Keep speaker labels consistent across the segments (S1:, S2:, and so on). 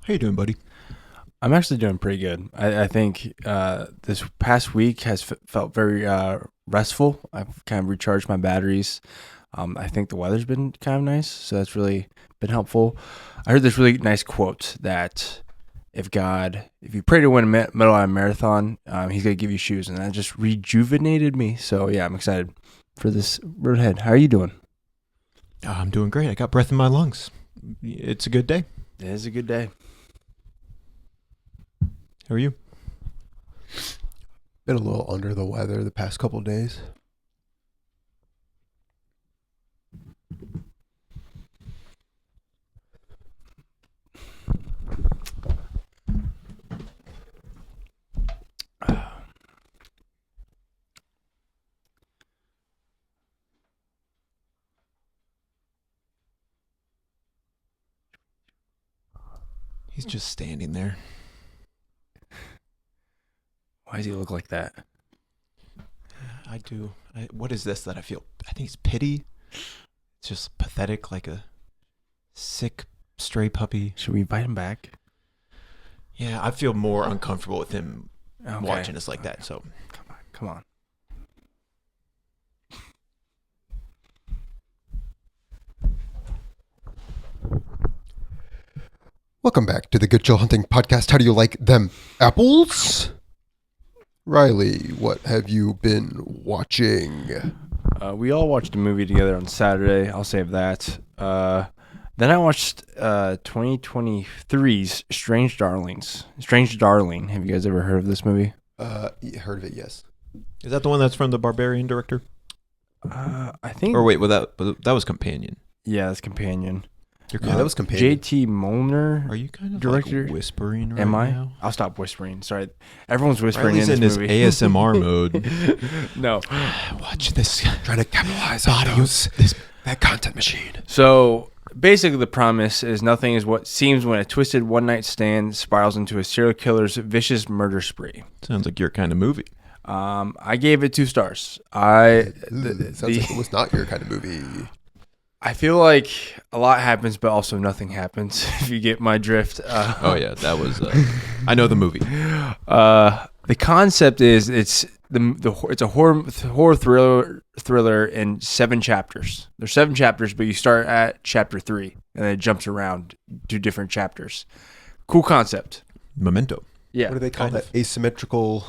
S1: How you doing, buddy?
S2: I'm actually doing pretty good. I think this past week has felt very restful. I've kind of recharged my batteries. I think the weather's been kind of nice, so that's really been helpful. I heard this really nice quote that if you pray to win a medal on a marathon, he's going to give you shoes, and that just rejuvenated me. So, yeah, I'm excited for this road ahead. How are you doing?
S1: I'm doing great. I got breath in my lungs. It's a good day.
S2: It is a good day.
S1: How are you?
S3: Been a little under the weather the past couple of days.
S1: He's just standing there.
S2: Why does he look like that?
S1: I do. What is this that I feel? I think it's pity. It's just pathetic, like a sick stray puppy.
S2: Should we invite him back?
S1: Yeah, I feel more uncomfortable with him watching us like that. So
S2: Come on.
S3: Welcome back to the Good Chill Hunting Podcast. How do you like them apples? Riley, what have you been watching?
S2: We all watched a movie together on Saturday. I'll save that. Then I watched 2023's Strange Darlings. Strange Darling. Have you guys ever heard of this movie?
S3: Heard of it, yes.
S1: is that the one that's from the Barbarian director?
S2: I think.
S1: Or wait, that was Companion.
S2: Yeah, it's Companion.
S3: Yeah, that was Companion.
S2: JT Molnar.
S1: Are you kind of
S2: director?
S1: like whispering right
S2: Am I?
S1: now?
S2: I'll stop whispering. Sorry, everyone's whispering
S1: Riley's
S2: in this
S1: in
S2: movie.
S1: his ASMR mode.
S2: No.
S1: Watch this.
S3: Trying to capitalize on that content machine.
S2: So basically, the premise is nothing is what seems when a twisted one-night stand spirals into a serial killer's vicious murder spree.
S1: Sounds like your kind of movie.
S2: I gave it 2 stars.
S3: Sounds like it was not your kind of movie.
S2: I feel like a lot happens, but also nothing happens. If you get my drift.
S1: Oh yeah, that was. I know the movie.
S2: The concept is it's a horror thriller in 7 chapters. There's 7 chapters, but you start at chapter 3 and then it jumps around to different chapters. Cool concept.
S1: Memento.
S2: Yeah.
S3: What do they call
S1: kind
S3: that?
S1: of.
S3: Asymmetrical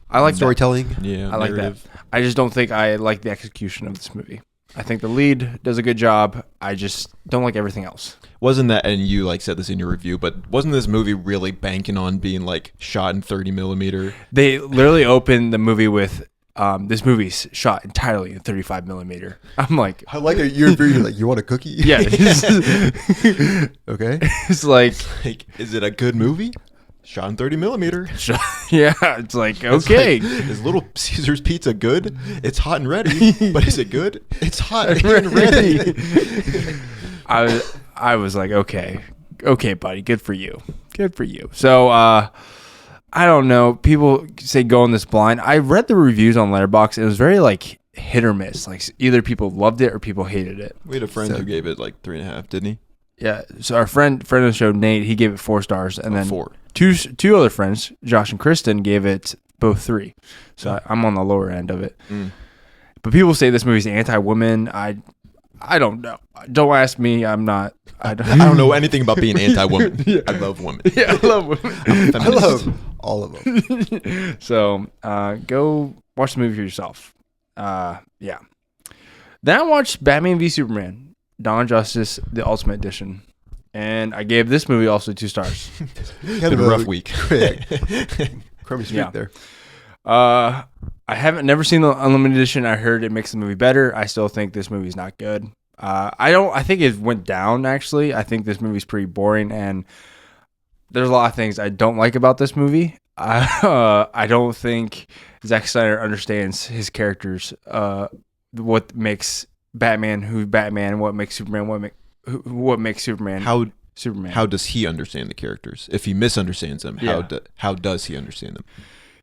S2: I like
S3: storytelling?
S1: Yeah,
S2: I like
S1: narrative.
S2: that. I just don't think I like the execution of this movie. I think the lead does a good job. I just don't like everything else.
S1: Wasn't that, and you like said this in your review, but wasn't this movie really banking on being like shot in 30 millimeter?
S2: They literally opened the movie with this movie's shot entirely in 35 millimeter. I'm like,
S3: I like it. You're like, you want a cookie?
S2: yeah.
S3: Okay.
S2: It's like,
S1: Like, is it a good movie? Shot in 30 millimeter.
S2: yeah. It's like, okay.
S1: It's like, is Little Caesar's pizza good? It's hot and ready, but is it good? It's hot and ready.
S2: I was like, okay, buddy, good for you. So I don't know. People say go on this blind. I read the reviews on Letterboxd. It was very like hit or miss. Like either people loved it or people hated it.
S1: We had a friend
S3: So-
S1: who gave it like 3.5, didn't he?
S2: Yeah. So our friend of the show, Nate, he gave it 4 stars, and then
S1: 4.
S2: two other friends, Josh and Kristen, gave it both 3. So I'm on the lower end of it.
S1: Mm.
S2: But people say this movie's anti-woman. I don't know. Don't ask me. I'm not.
S1: I don't know anything about being anti-woman.
S2: Yeah.
S1: I love women.
S2: Yeah, I love women.
S1: I'm a
S3: I
S1: feminist.
S3: love all of them.
S2: So go watch the movie for yourself. Yeah. Then I watched Batman v Superman, Dawn of Justice, the Ultimate Edition, and I gave this movie also 2 stars.
S3: Kind
S1: Been a rough week.
S3: Crummy streak
S2: Yeah.
S3: there.
S2: I never seen the Unlimited Edition. I heard it makes the movie better. I still think this movie's not good. I think it went down, actually. I think this movie's pretty boring, and there's a lot of things I don't like about this movie. I don't think Zack Snyder understands his characters, what makes Batman who's Batman, what makes Superman, what makes Superman Superman.
S1: How does he understand the characters? If he misunderstands them,
S2: Yeah.
S1: how does he understand them?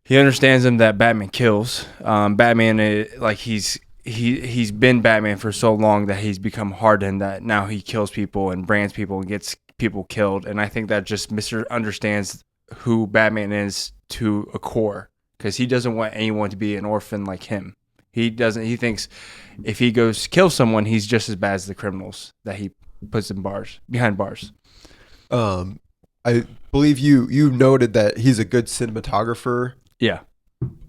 S2: He understands them that Batman kills. Batman, like he's been Batman for so long that he's become hardened that now he kills people and brands people and gets people killed, and I think that just misunderstands who Batman is to a core, because he doesn't want anyone to be an orphan like him. He doesn't. He thinks if he goes kill someone, he's just as bad as the criminals that he puts in bars, behind bars.
S3: I believe you noted that he's a good cinematographer.
S2: Yeah.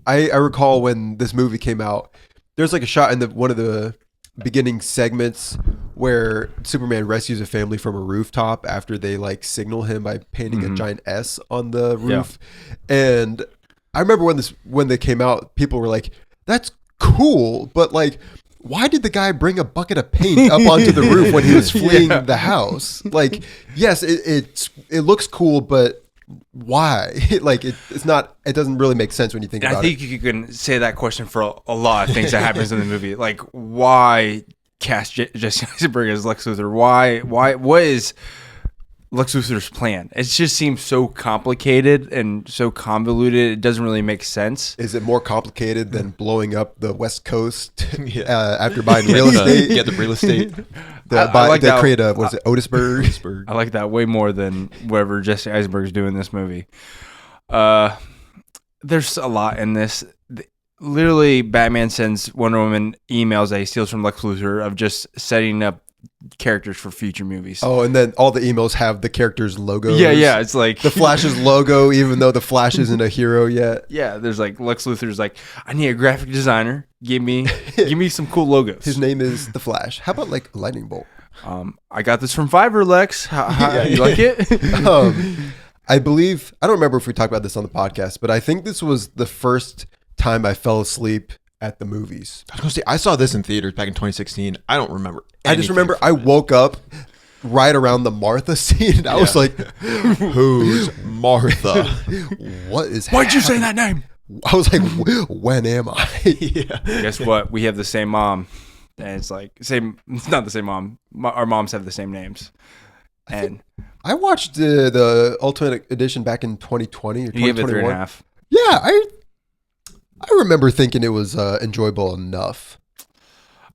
S3: I recall when this movie came out, there's like a shot in one of the beginning segments where Superman rescues a family from a rooftop after they like signal him by painting a giant S on the roof. Yeah. And I remember when they came out, people were like, "That's cool," but like, why did the guy bring a bucket of paint up onto the roof when he was fleeing the house? Like, yes, it looks cool, but why? Like, it's not. It doesn't really make sense when you think about it.
S2: I think you can say that question for a lot of things that happens in the movie. Like, why cast Jesse Eisenberg as Lex Luthor? Why? What is Lex Luthor's plan? It just seems so complicated and so convoluted. It doesn't really make sense.
S3: Is it more complicated than blowing up the West Coast after buying real estate?
S1: Get the real estate.
S3: They create a, what is it, Otisburg?
S2: I like that way more than whatever Jesse Eisenberg's doing in this movie. There's a lot in this. Literally, Batman sends Wonder Woman emails that he steals from Lex Luthor of just setting up characters for future movies.
S3: Oh, and then all the emails have the characters' logos.
S2: Yeah, it's like
S3: the Flash's logo, even though the Flash isn't a hero yet.
S2: Yeah, there's like Lex Luthor's like, I need a graphic designer. Give me some cool logos.
S3: His name is the Flash. How about like a lightning bolt?
S2: I got this from Fiverr, Lex. How you like it?
S3: I believe, I don't remember if we talked about this on the podcast, but I think this was the first time I fell asleep at the movies.
S1: I was gonna say, I saw this in theaters back in 2016. I don't remember.
S3: I just remember I woke up right around the Martha scene. And I was like, "Who's
S1: Martha?
S3: What is?
S2: Why'd you say that name?"
S3: I was like, "When am I?"
S2: Yeah. Guess what? We have the same mom, and it's like same. It's not the same mom. Our moms have the same names. And
S3: I watched the Ultimate Edition back in 2020 or 2021.
S2: You gave it 3.5.
S3: Yeah, I remember thinking it was enjoyable enough.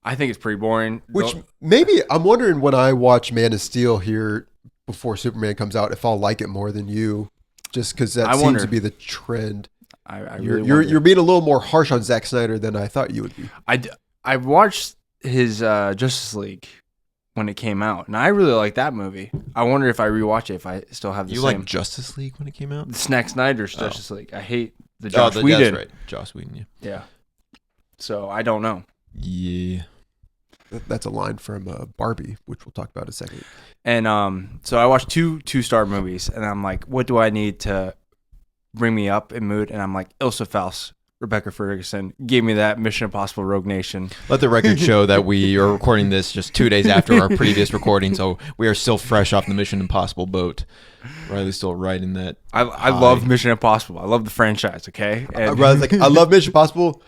S2: I think it's pretty boring.
S3: Which maybe I'm wondering when I watch Man of Steel here before Superman comes out, if I'll like it more than you, just because that seems to be the trend. You're being a little more harsh on Zack Snyder than I thought you would be.
S2: I watched his Justice League when it came out, and I really like that movie. I wonder if I rewatch it, if I still have the same.
S1: You like Justice League when it came out?
S2: Zack Snyder's Justice League. I hate the Joss Whedon.
S1: That's right. Joss Whedon,
S2: yeah. So I don't know.
S1: Yeah.
S3: That's a line from Barbie, which we'll talk about in a second.
S2: And so I watched two-star movies, and I'm like, what do I need to bring me up in mood? And I'm like, Ilsa Faust, Rebecca Ferguson gave me that Mission Impossible Rogue Nation.
S1: Let the record show that we are recording this just 2 days after our previous recording, so we are still fresh off the Mission Impossible boat. Riley's still riding that.
S2: I love Mission Impossible. I love the franchise. Okay,
S3: and Riley's like, I love Mission Impossible,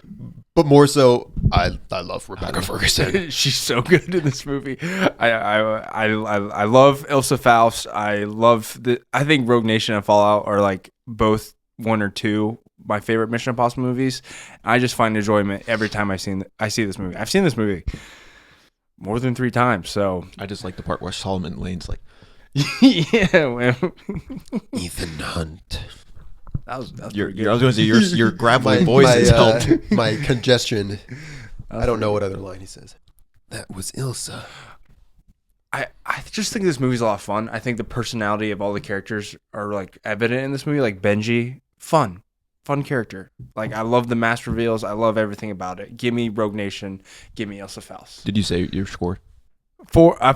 S3: but more so, I love Rebecca Ferguson.
S2: She's so good in this movie. I love Ilsa Faust. I think Rogue Nation and Fallout are like both one or two my favorite Mission Impossible movies. I just find enjoyment every time I see this movie. I've seen this movie more than 3 times. So
S1: I just like the part where Solomon Lane's like,
S2: yeah,
S3: Ethan Hunt.
S2: That was
S1: pretty good. I was going to say your gravelly voice has helped.
S3: My congestion. I don't know what other line he says. That was Ilsa.
S2: I just think this movie's a lot of fun. I think the personality of all the characters are like evident in this movie. Like Benji, fun character. Like I love the mask reveals. I love everything about it. Give me Rogue Nation. Give me Ilsa Faust.
S1: Did you say your score?
S2: 4. I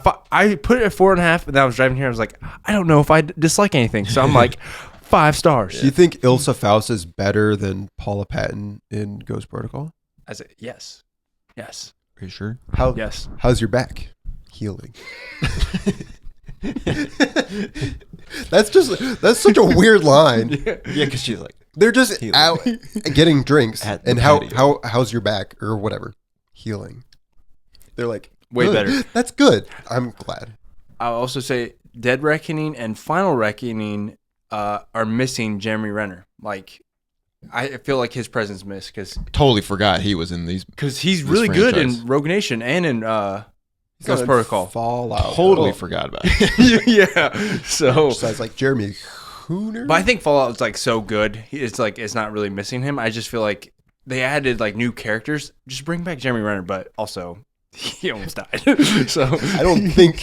S2: put it at 4.5, and then I was driving here. I was like, I don't know if I dislike anything, so I'm like 5 stars.
S3: Yeah. Do you think Ilsa Faust is better than Paula Patton in Ghost Protocol?
S2: Yes.
S1: Are you sure?
S2: Yes.
S3: How's your back? Healing. That's such a weird line.
S1: Yeah, because she's like,
S3: they're just
S1: healing.
S3: out getting drinks, and
S1: patio.
S3: how's your back or whatever? Healing. They're like,
S2: way
S3: good.
S2: better.
S3: That's good. I'm glad.
S2: I'll also say Dead Reckoning and Final Reckoning are missing Jeremy Renner. Like, I feel like his presence missed because
S1: totally forgot he was in these.
S2: Because he's really good in Rogue Nation and in Ghost Protocol.
S3: Fallout.
S1: Totally forgot about it.
S2: Yeah. So,
S3: Sounds like Jeremy Hooner.
S2: but I think Fallout's like so good. It's like it's not really missing him. I just feel like they added like new characters. Just bring back Jeremy Renner, but also he almost died. So
S3: I don't think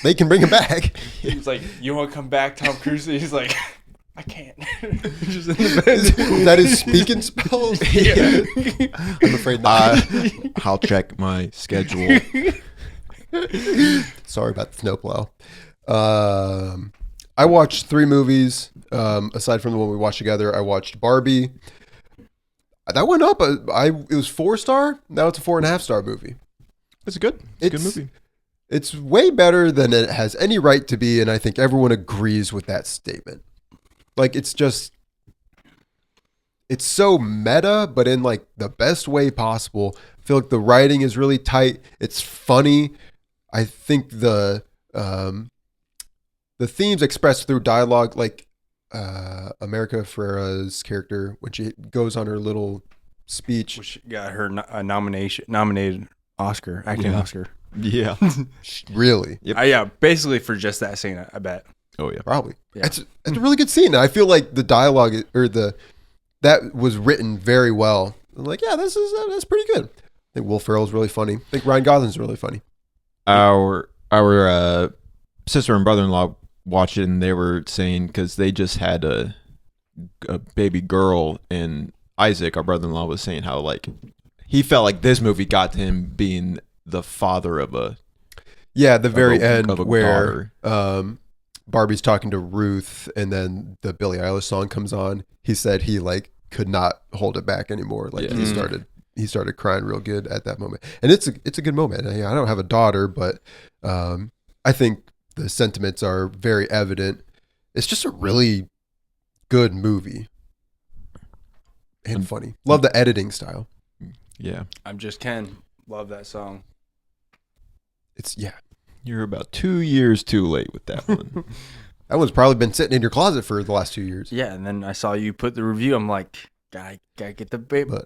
S3: they can bring him back.
S2: he's like, "You want to come back, Tom Cruise?" He's like, "I can't." Just in the bed.
S3: Is that his speaking spells?
S2: Yeah.
S3: I'm afraid not.
S1: I'll check my schedule.
S3: Sorry about the snowplow. I watched 3 movies. Aside from the one we watched together, I watched Barbie. That went up. It was 4-star. Now it's a 4.5-star movie.
S1: It's good. It's a good movie.
S3: It's way better than it has any right to be, and I think everyone agrees with that statement. Like, it's so meta, but in like the best way possible. I feel like the writing is really tight. It's funny. I think the themes expressed through dialogue, like America Ferrera's character when she goes on her little speech,
S2: Which got her nominated Oscar, acting Oscar.
S1: Yeah.
S3: really,
S1: Yep.
S2: Yeah, basically for just that scene, I bet.
S1: Oh yeah.
S3: probably.
S2: Yeah.
S3: It's a really good scene. I feel like the dialogue or that was written very well. I'm like, yeah, that's pretty good. I think Will Ferrell's really funny. I think Ryan Gosling's really funny.
S1: Our sister and brother-in-law watched it, and they were saying because they just had a baby girl, and Isaac, our brother-in-law, was saying how like he felt like this movie got to him being the father of a
S3: The very end
S1: of a
S3: where Barbie's talking to Ruth, and then the Billie Eilish song comes on. He said he like could not hold it back anymore. Like he started crying real good at that moment, and it's a good moment. I don't have a daughter, but I think the sentiments are very evident. It's just a really good movie and funny. Love the editing style.
S1: Yeah.
S2: I'm just Ken. Love that song.
S1: You're about 2 years too late with that one.
S3: That one's probably been sitting in your closet for the last 2 years.
S2: Yeah, and then I saw you put the review. I'm like, gotta get the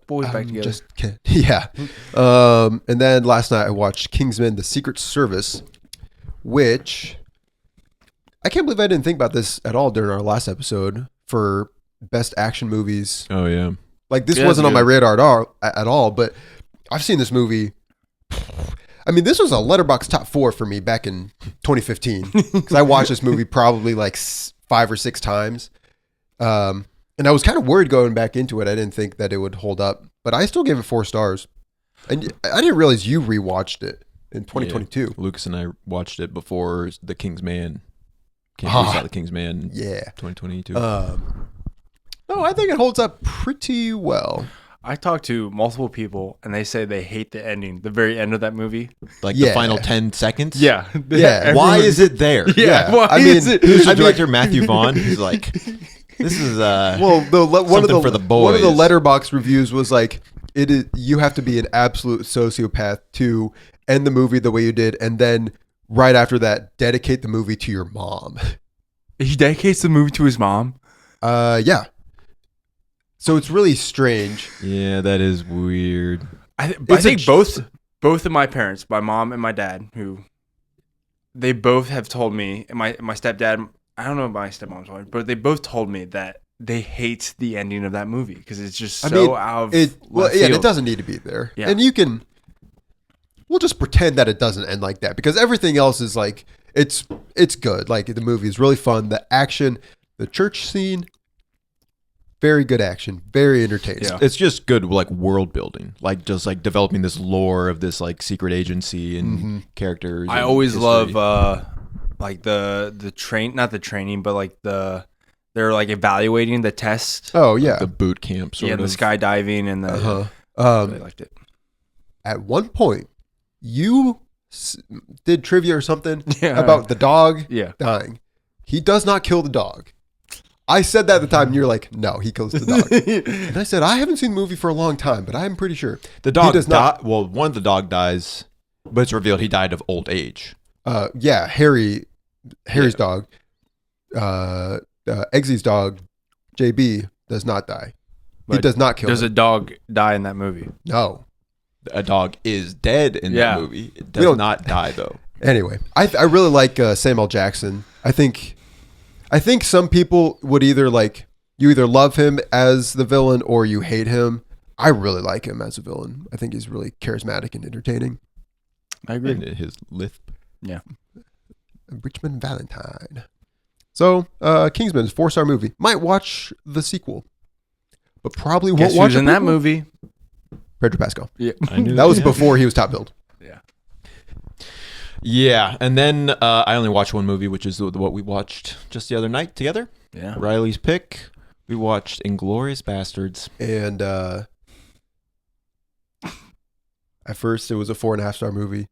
S2: boys back together.
S3: Just kidding. Yeah. And then last night I watched Kingsman: The Secret Service, which I can't believe I didn't think about this at all during our last episode for best action movies.
S1: Oh yeah.
S3: Like this
S2: Yeah,
S3: wasn't
S2: it's
S3: on my
S2: good.
S3: radar at all, but I've seen this movie. I mean, this was a Letterboxd top 4 for me back in 2015 because I watched this movie probably like 5 or 6 times. And I was kind of worried going back into it. I didn't think that it would hold up, but I still gave it 4 stars. And I didn't realize you rewatched it in 2022.
S1: Yeah. Lucas and I watched it before The King's Man. We saw The King's Man.
S3: Yeah.
S1: 2022.
S3: No, I think it holds up pretty well.
S2: I talked to multiple people, and they say they hate the ending, the very end of that movie.
S1: Like
S3: yeah.
S1: the final 10 seconds.
S2: Yeah.
S3: Yeah.
S1: Why is it there?
S2: Yeah.
S3: Yeah.
S2: Why
S3: I mean,
S2: is it?
S1: Who's the director? Matthew Vaughn. He's like, this is
S3: Well,
S1: something for the
S3: one of the
S1: boys.
S3: Letterboxd reviews was like, "It is you have to be an absolute sociopath to end the movie the way you did, and then right after that, dedicate the movie to your mom."
S2: He dedicates the movie to his mom.
S3: Yeah. So it's really strange.
S1: Yeah, that is weird.
S2: I
S3: It's
S2: think both of my parents, my mom and my dad, they both have told me, and my stepdad, I don't know about my stepmom's one, but they both told me that they hate the ending of that movie because it's just so out of
S3: it. Well,
S2: left
S3: yeah,
S2: field.
S3: it doesn't need to be there,
S2: Yeah.
S3: and we'll just pretend that it doesn't end like that because everything else is like it's good. Like the movie is really fun. The action, the church scene. Very good action, very entertaining.
S2: Yeah.
S1: It's just good like world building, like just like developing this lore of this like secret agency and characters.
S2: I
S1: and
S2: always
S1: history.
S2: love like the train, not the training, but like they're like evaluating the test.
S3: Oh yeah,
S1: the boot camp sort
S2: Yeah,
S1: of.
S2: the skydiving and the.
S3: uh-huh.
S2: I really liked it.
S3: At one point, you did trivia or something
S2: Yeah.
S3: about the dog
S2: Yeah.
S3: dying. He does not kill the dog. I said that at the time, and you're like, no, he kills the dog. And I said, I haven't seen the movie for a long time, but I'm pretty sure.
S1: The dog
S3: does not-
S1: Well, one of the dog dies, but it's revealed he died of old age.
S3: Yeah, Harry's dog, Eggsy's dog, JB, does not die. He
S2: But
S3: does not kill
S2: Does
S3: him.
S2: a dog die in that movie?
S3: No.
S1: a dog is dead in that movie. It does not die though.
S3: Anyway, I really like Samuel Jackson. I think some people would either like you either love him as the villain or you hate him. I really like him as a villain. I think he's really charismatic and entertaining.
S2: I agree.
S1: And his lisp.
S2: Yeah.
S3: Richmond Valentine. So, Kingsman is a 4-star movie. Might watch the sequel, but probably won't
S2: Guess
S3: watch
S2: who's in that movie?
S3: Pedro Pascal.
S2: Yeah.
S1: I knew
S3: That was before he was top billed.
S2: Yeah.
S1: Yeah, and then I only watched one movie, which is what we watched just the other night together.
S2: Yeah.
S1: Riley's pick. We watched Inglorious Basterds.
S3: And at first it was a 4.5-star movie,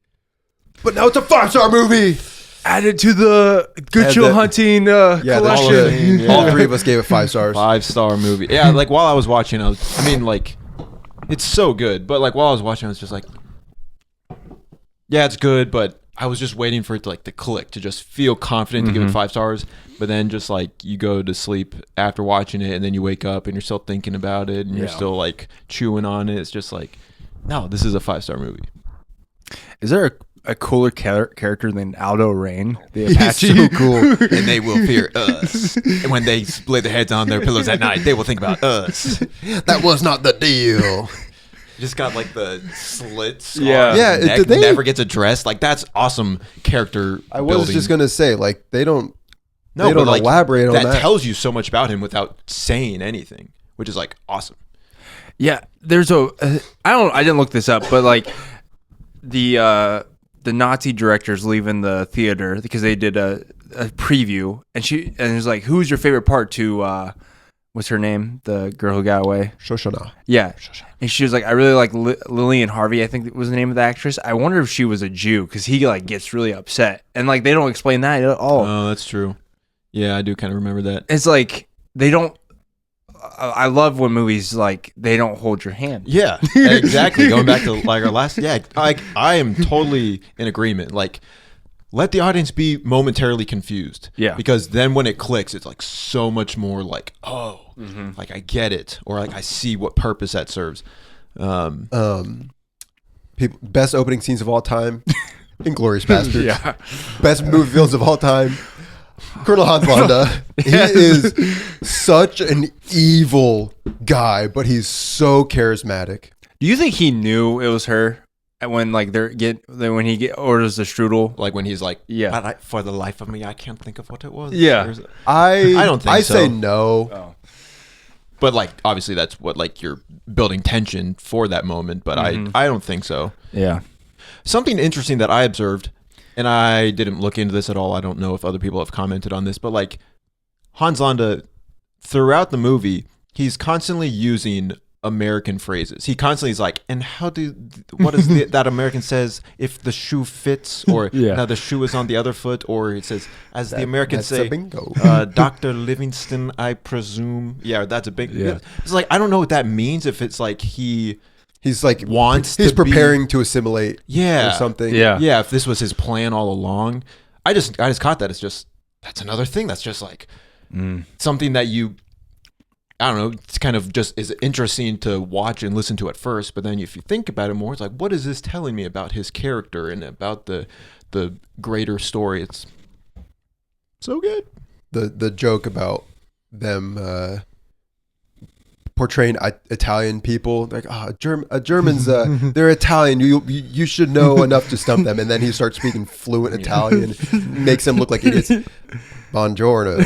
S3: but now it's a 5-star movie.
S2: Added to the Good Will Hunting collection.
S3: All three of us gave it 5 stars.
S1: 5-star movie. Yeah, like while I was watching, it's so good. But like while I was watching, I was just like, yeah, it's good, but I was just waiting for it to click, to just feel confident to give it 5 stars. But then just like you go to sleep after watching it, and then you wake up and you're still thinking about it, and you're still like chewing on it. It's just like, no, this is a 5-star movie.
S2: Is there a cooler character than Aldo Rain, the
S3: He's
S2: Apache?
S3: so cool.
S1: And they will fear us. And when they lay their heads on their pillows at night, they will think about us.
S3: That was not the deal.
S1: Just got like the slits.
S2: Yeah.
S3: Yeah,
S1: Neck,
S3: did they-
S1: never gets addressed. Like that's awesome character.
S3: I was
S1: building.
S3: just gonna say, like, they don't
S1: but,
S3: elaborate on that.
S1: That tells you so much about him without saying anything, which is like awesome.
S2: Yeah, there's I didn't look this up, but like the Nazi director's leaving the theater because they did a preview, and it's like, who's your favorite part to what's her name, the girl who got away?
S3: Shoshana.
S2: Yeah, and she was like, I really like Lillian Harvey, I think was the name of the actress. I wonder if she was a Jew, because he like gets really upset, and like they don't explain that at all.
S1: Oh, that's true. Yeah, I do kind of remember that.
S2: It's like they don't. I love when movies like they don't hold your hand.
S1: Yeah, exactly. Going back to like our last, I am totally in agreement. Like, let the audience be momentarily confused.
S2: Yeah.
S1: Because then when it clicks, it's like so much more like, like I get it, or like I see what purpose that serves.
S3: Best opening scenes of all time. Inglorious Basterds.
S2: Yeah.
S3: Best movie villains of all time. Colonel Hans Landa. He is such an evil guy, but he's so charismatic.
S2: Do you think he knew it was her when like when he orders the strudel?
S1: Like when he's like,
S2: Yeah.
S1: but for the life of me, I can't think of what it was.
S2: Yeah.
S3: I
S1: don't think
S3: I
S1: so.
S3: say no.
S2: Oh.
S1: But like obviously that's what like you're building tension for that moment. But I don't think so.
S2: Yeah.
S1: Something interesting that I observed, and I didn't look into this at all. I don't know if other people have commented on this, but like Hans Landa, throughout the movie, he's constantly using American phrases. He constantly is like, and what is that American says, if the shoe fits, or now the shoe is on the other foot, or it says, as the Americans say,
S3: bingo.
S1: Dr. Livingston, I presume. Yeah, that's a big.
S2: Yeah.
S1: It's like, I don't know what that means, if it's like he's like
S3: he's preparing to assimilate or something.
S2: Yeah.
S1: If this was his plan all along. I just caught that. It's just, that's another thing that's just like something that I don't know, it's kind of just is interesting to watch and listen to at first, but then if you think about it more, it's like, what is this telling me about his character and about the greater story? It's so good.
S3: The joke about them portraying Italian people, like, Germans, they're Italian. You should know enough to stump them. And then he starts speaking fluent Italian, makes them look like idiots. Buongiorno.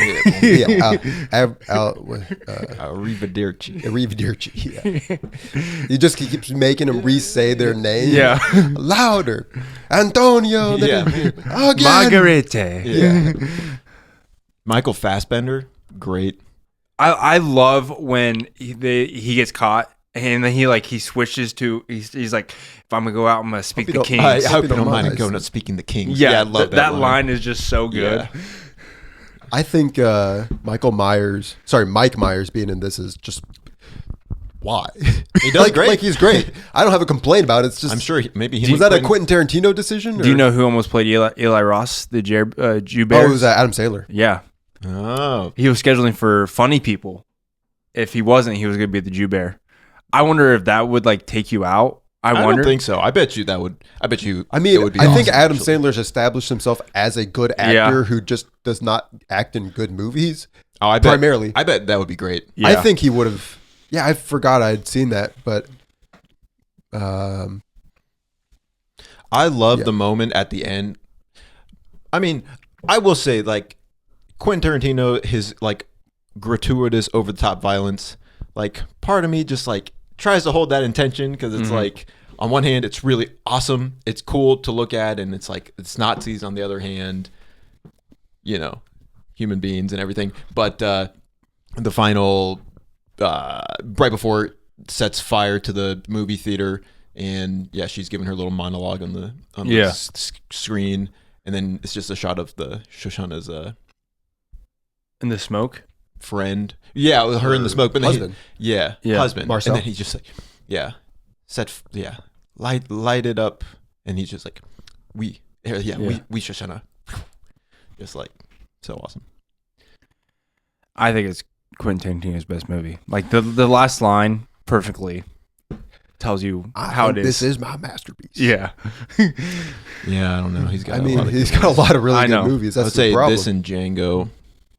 S1: Arrivederci.
S3: Arrivederci. Yeah. He just keeps making them re-say their name.
S2: Yeah.
S3: Louder. Antonio. Again.
S2: Margarete.
S1: Yeah. Michael Fassbender, great.
S2: I love when he gets caught, and then he switches to he's like, if I'm gonna go out, I'm gonna speak the Kings.
S1: I hope you don't mind going out speaking the Kings.
S2: Yeah,
S1: I love
S2: that line is just so good.
S1: Yeah.
S3: I think Mike Myers being in this is just why
S1: He does great.
S3: Like he's great. I don't have a complaint about it. It's just
S1: I'm sure maybe
S3: was that a Quentin Tarantino decision?
S2: Do you know who almost played Eli Ross, the Jew Bear?
S3: Oh, it was Adam Sandler.
S2: Yeah.
S1: Oh,
S2: He was scheduling for Funny People. If he wasn't, he was going to be the Jew Bear. I wonder if that would like take you out.
S1: I
S2: wonder.
S1: don't think so. I bet you that would. I bet you.
S3: I mean,
S1: it would be
S3: I think
S1: awesome,
S3: Adam
S1: actually.
S3: Sandler's established himself as a good actor who just does not act in good movies.
S1: Oh, I bet.
S3: Primarily.
S1: I bet that would be great.
S2: Yeah.
S3: I think he would have. Yeah, I forgot I'd seen that, but
S1: I love
S3: Yeah.
S1: the moment at the end. I mean, I will say, like, Quentin Tarantino, his like gratuitous, over the top violence. Like, part of me just like tries to hold that intention because it's like, on one hand, it's really awesome, it's cool to look at, and it's like it's Nazis. On the other hand, you know, human beings and everything. But the final, right before it sets fire to the movie theater, and yeah, she's giving her little monologue on the screen, and then it's just a shot of the Shoshana's
S2: In the smoke.
S1: friend. Yeah, with her in the smoke, but then
S3: husband.
S2: Yeah.
S1: husband.
S3: Marcel.
S1: And then he's just like, light it up, and he's just like, we Shoshana, just like so awesome.
S2: I think it's Quentin Tarantino's best movie. Like the last line perfectly tells you how it is.
S3: This is my masterpiece.
S2: Yeah.
S1: Yeah, I don't know. He's got.
S3: I
S1: a
S3: mean,
S1: lot of
S3: he's
S1: good
S3: got a lot of really
S2: I
S3: good
S2: know.
S3: movies.
S1: I
S3: That's
S1: would say
S3: the problem.
S1: this and Django.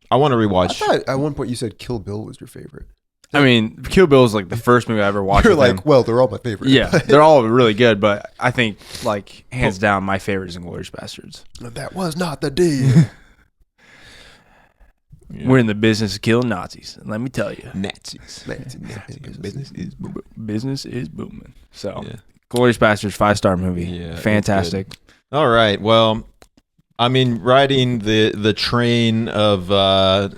S1: I want to
S3: I
S1: rewatch.
S3: thought at one point you said Kill Bill was your favorite.
S2: I mean, Kill Bill is like the first movie I ever watched.
S3: You're
S2: with
S3: like,
S2: him.
S3: well, they're all my favorite.
S2: Yeah, they're all really good, but I think like hands down, my favorite is Inglorious Basterds.
S3: That was not the deal.
S1: Yeah.
S2: We're in the business of killing Nazis, and let me tell you,
S1: Nazis. Business is booming.
S2: business is booming. So,
S1: Yeah.
S2: Glorious Bastards, 5-star movie,
S1: Yeah, it's
S2: fantastic.
S1: All right. Well, I mean, riding the train of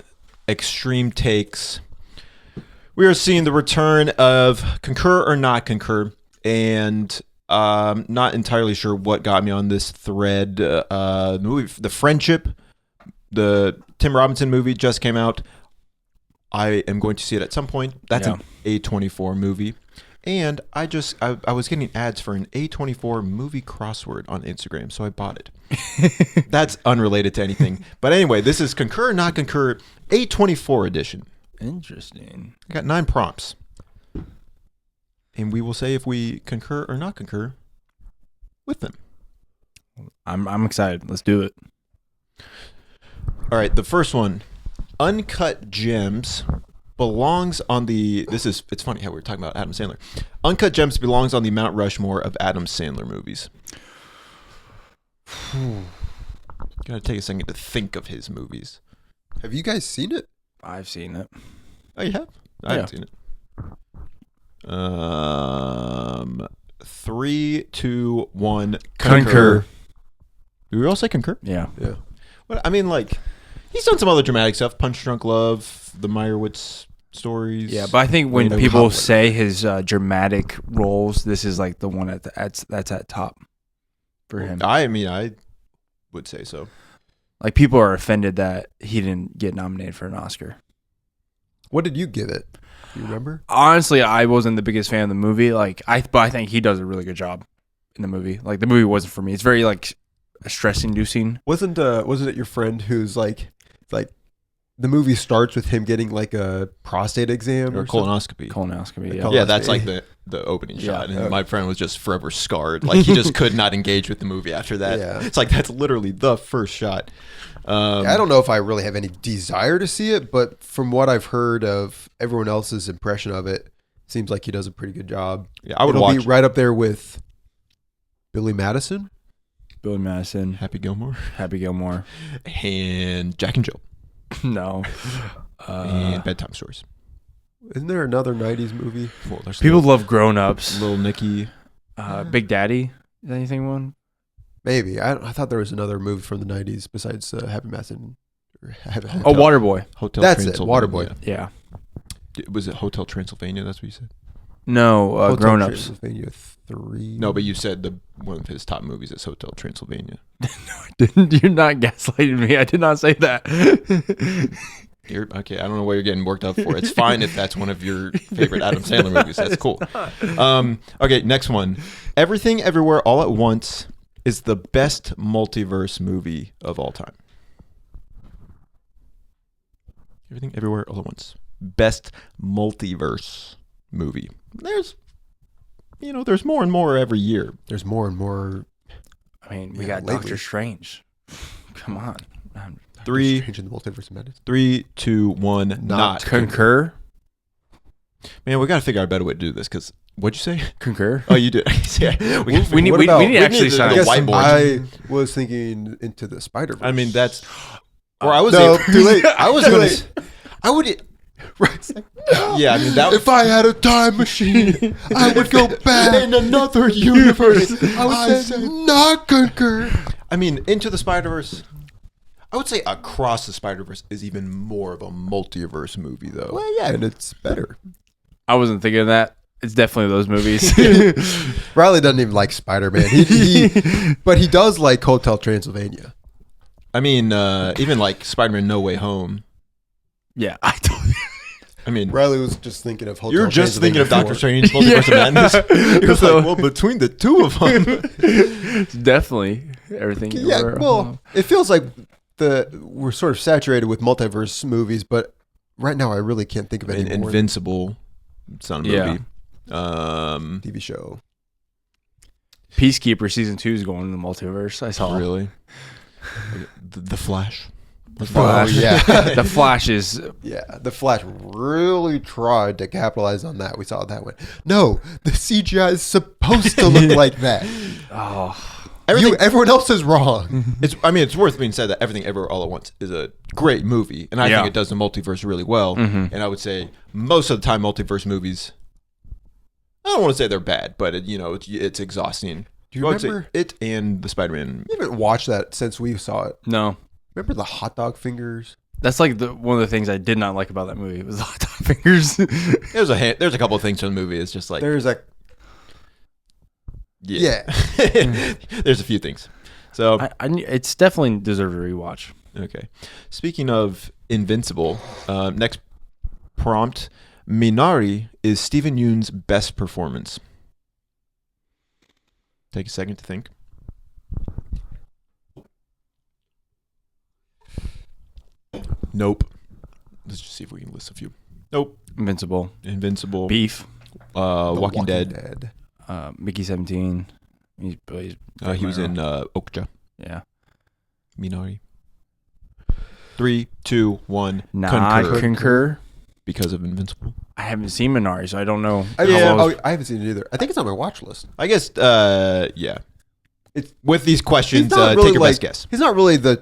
S1: extreme takes, we are seeing the return of Concur or Not Concur, and not entirely sure what got me on this thread. The movie, The Friendship, the Tim Robinson movie, just came out. I am going to see it at some point. That's an A24 movie. And I was getting ads for an A24 movie crossword on Instagram, so I bought it. That's unrelated to anything. But anyway, this is Concur or Not Concur A24 edition.
S2: Interesting.
S1: I got 9 prompts. And we will say if we concur or not concur with them.
S2: I'm excited. Let's do it.
S1: All right, the first one. Uncut Gems belongs on the... It's funny how we were talking about Adam Sandler. Uncut Gems belongs on the Mount Rushmore of Adam Sandler movies. Gotta take a second to think of his movies.
S3: Have you guys seen it?
S2: I've seen it.
S1: Oh, you have? I haven't seen it. 3, 2, 1.
S2: Concur.
S1: Do we all say concur?
S2: Yeah.
S3: Yeah.
S1: What I mean, like, he's done some other dramatic stuff. Punch Drunk Love, the Meyerowitz stories.
S2: Yeah, but I think when
S1: Maybe
S2: people
S1: Howard.
S2: say his dramatic roles, this is like the one that's at top for him.
S1: I mean, I would say so.
S2: Like people are offended that he didn't get nominated for an Oscar.
S3: What did you give it? Do you remember?
S2: Honestly, I wasn't the biggest fan of the movie. But I think he does a really good job in the movie. Like the movie wasn't for me. It's very like stress-inducing.
S3: Wasn't it your friend who's like the movie starts with him getting like a prostate exam
S1: Or
S3: something?
S1: colonoscopy.
S2: Colonoscopy. Yeah.
S3: Col-
S1: Yeah, that's
S3: Colonoscopy.
S1: like the opening
S2: Yeah.
S1: shot. And my friend was just forever scarred. Like, he just could not engage with the movie after that.
S3: Yeah.
S1: It's like, that's literally the first shot.
S3: I don't know if I really have any desire to see it, but from what I've heard of everyone else's impression of it, seems like he does a pretty good job.
S1: Yeah, I would
S3: It'll
S1: watch
S3: be right up there with Billy Madison.
S2: Billy Madison,
S1: Happy Gilmore
S2: Happy Gilmore.
S1: and Jack and Jill
S2: No.
S1: and Bedtime Stories.
S3: Isn't there another 90s movie?
S1: Well, there's
S2: People love Grown Ups.
S1: Little Nicky.
S2: Big Daddy. Is anything one?
S3: Maybe. I thought there was another movie from the 90s besides Happy Madison.
S2: Oh, Waterboy.
S1: Hotel
S3: That's it,
S1: Transylvania.
S3: Waterboy.
S2: Yeah.
S1: Was it Hotel Transylvania? That's what you said?
S2: No,
S3: Hotel
S2: Grown Ups.
S3: Transylvania 3.
S1: No, but you said one of his top movies is Hotel Transylvania.
S2: You're not gaslighting me. I did not say that.
S1: Okay, I don't know what you're getting worked up for. It's fine if that's one of your favorite Adam Sandler movies. That's cool. Okay, next one. Everything Everywhere All at Once is the best multiverse movie of all time. Everything Everywhere All at Once. Best multiverse movie. There's there's more and more every year.
S3: There's more and more.
S2: I mean, we
S3: Yeah,
S2: got
S3: lately.
S2: Doctor Strange. Come on.
S1: Three,
S3: Strange in the Multiverse of Madness.
S1: 3, 2, 1. Not
S2: Concur.
S1: Man, we got to figure out a better way to do this because what'd you say?
S2: Concur.
S1: Oh, you did. Yeah,
S2: We need
S3: What about-
S2: to actually
S1: the-
S2: sign
S3: I
S1: the
S2: a
S3: guess
S1: whiteboard.
S3: I was thinking Into the Spider-Verse.
S1: I mean, that's. Or I was.
S3: No, too late.
S1: I was
S3: Too
S1: going
S3: late.
S1: to. I would.
S3: Right. It's like, no.
S1: Yeah, I mean that.
S3: If I had a time machine, I would go back
S1: in another universe.
S3: I would say not Concur.
S1: I mean, Into the Spider-Verse. I would say Across the Spider-Verse is even more of a multiverse movie, though.
S3: Well, yeah, and it's better.
S2: I wasn't thinking of that. It's definitely those movies.
S3: Riley doesn't even like Spider-Man. But he does like Hotel Transylvania.
S1: I mean, even like Spider-Man No Way Home.
S2: Yeah, I told you.
S1: I mean,
S3: Riley was just thinking of Hotel
S1: you're just thinking of Doctor
S3: Transylvania
S1: Strange, Multiverse of Madness. You're
S2: So-
S1: like, well, between the two of them.
S2: Definitely everything.
S3: before. Yeah, well, it feels like we're sort of saturated with multiverse movies, but right now I really can't think of any more.
S1: Invincible. It's not a
S2: Yeah.
S1: movie.
S3: TV show.
S2: Peacekeeper season 2 is going in the multiverse. I saw.
S1: Really? The Flash.
S2: Flash.
S3: Oh, yeah.
S2: The Flash is.
S3: Yeah, the Flash really tried to capitalize on that. We saw that one. No, the CGI is supposed to look like that.
S2: Oh,
S3: Everyone else is wrong.
S1: It's worth being said that Everything Ever All at Once is a great movie, and I
S2: Yeah.
S1: think it does the multiverse really well.
S2: Mhm.
S1: And I would say most of the time, multiverse movies, I don't want to say they're bad, but it's exhausting.
S3: Do you
S1: I would say
S3: remember?
S1: it and the Spider-Man?
S3: You haven't watched that since we saw it.
S2: no.
S3: Remember the hot dog fingers?
S2: That's like one of the things I did not like about that movie was the hot dog fingers.
S1: There's a couple of things from the movie. It's just like
S3: There's like, yeah.
S1: There's a few things. So
S2: It's definitely deserved a rewatch.
S1: okay. Speaking of Invincible, next prompt: Minari is Stephen Yeun's best performance. Take a second to think. Nope. Let's just see if we can list a few. Nope.
S2: Invincible,
S1: Invincible.
S2: Beef,
S3: The
S1: Walking Dead.
S2: Mickey 17. He's
S1: He was in Okja.
S2: Yeah.
S1: Minari. 3, 2, 1.
S2: Not
S1: Concur.
S2: Concur.
S1: Because of Invincible.
S2: I haven't seen Minari, so I don't know.
S3: I haven't seen it either. I think it's on my watch list.
S1: I guess, yeah.
S3: It's
S1: With these questions,
S3: he's not
S1: take
S3: really
S1: your
S3: like
S1: best guess.
S3: he's not really the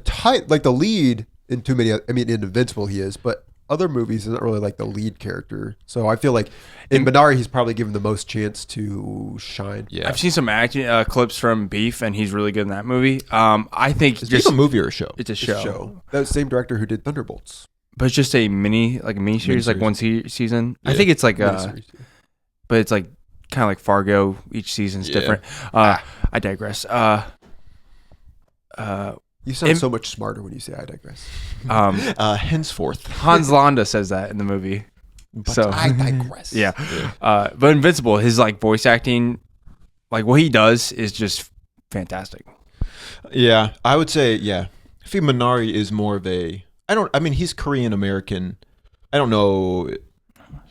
S3: the lead in too many. I mean, in Invincible he is, but other movies he's not really like the lead character. So I feel like in Minari he's probably given the most chance to shine.
S1: Yeah.
S2: I've seen some acting clips from Beef, and he's really good in that movie. I think
S1: Is this a movie or a show?
S2: it's a
S3: It's
S2: show.
S3: a show. That same director who did Thunderbolts.
S2: But it's just a mini series, like one season. I
S1: Yeah.
S2: think it's like
S3: Miniseries.
S2: but it's like kind of like Fargo. Each season's
S1: Yeah.
S2: different. I digress.
S3: You sound so much smarter when you say I digress.
S1: Henceforth.
S2: Hans Landa says that in the movie. So
S3: I digress.
S2: yeah. But Invincible, his like voice acting, like what he does is just fantastic.
S1: Yeah, I would say, yeah. I think Minari is more of a... he's Korean American. I don't know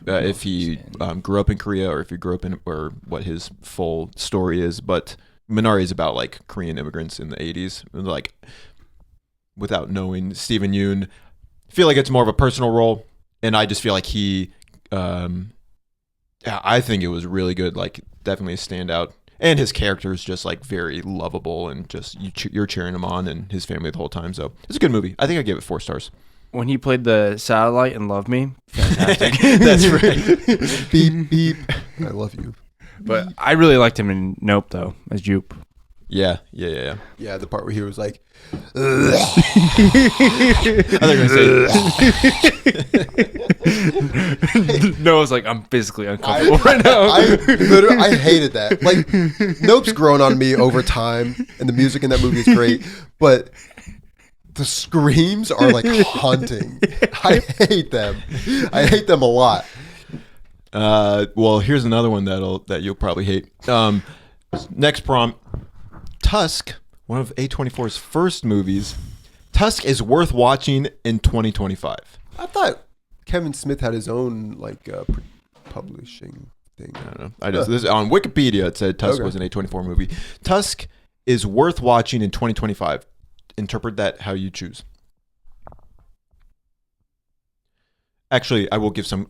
S1: if he grew up in Korea or if he grew up in... or what his full story is, but Minari is about, like, Korean immigrants in the 80s. Like, without knowing Stephen Yeun, I feel like it's more of a personal role, and I just feel like he... I think it was really good, like, definitely a standout. And his character is just like very lovable, and just you're cheering him on and his family the whole time. So it's a good movie. I think I gave it 4 stars.
S2: When he played the satellite in Love Me, fantastic.
S1: That's right.
S3: Beep beep. I love you.
S2: But I really liked him in Nope though, as Jupe.
S1: Yeah.
S3: Yeah, the part where he was like,
S1: I think I'm gonna say
S2: Noah's like, I'm physically uncomfortable right now.
S3: I hated that. Like, Nope's grown on me over time, and the music in that movie is great, but the screams are like haunting. I hate them. I hate them a lot.
S1: well, here's another one that you'll probably hate. Next prompt: Tusk, one of A24's first movies. Tusk is worth watching in 2025.
S3: I thought Kevin Smith had his own like publishing thing.
S1: I don't know. I just this on Wikipedia it said Tusk was an A24 movie. Tusk is worth watching in 2025. Interpret that how you choose. Actually, I will give some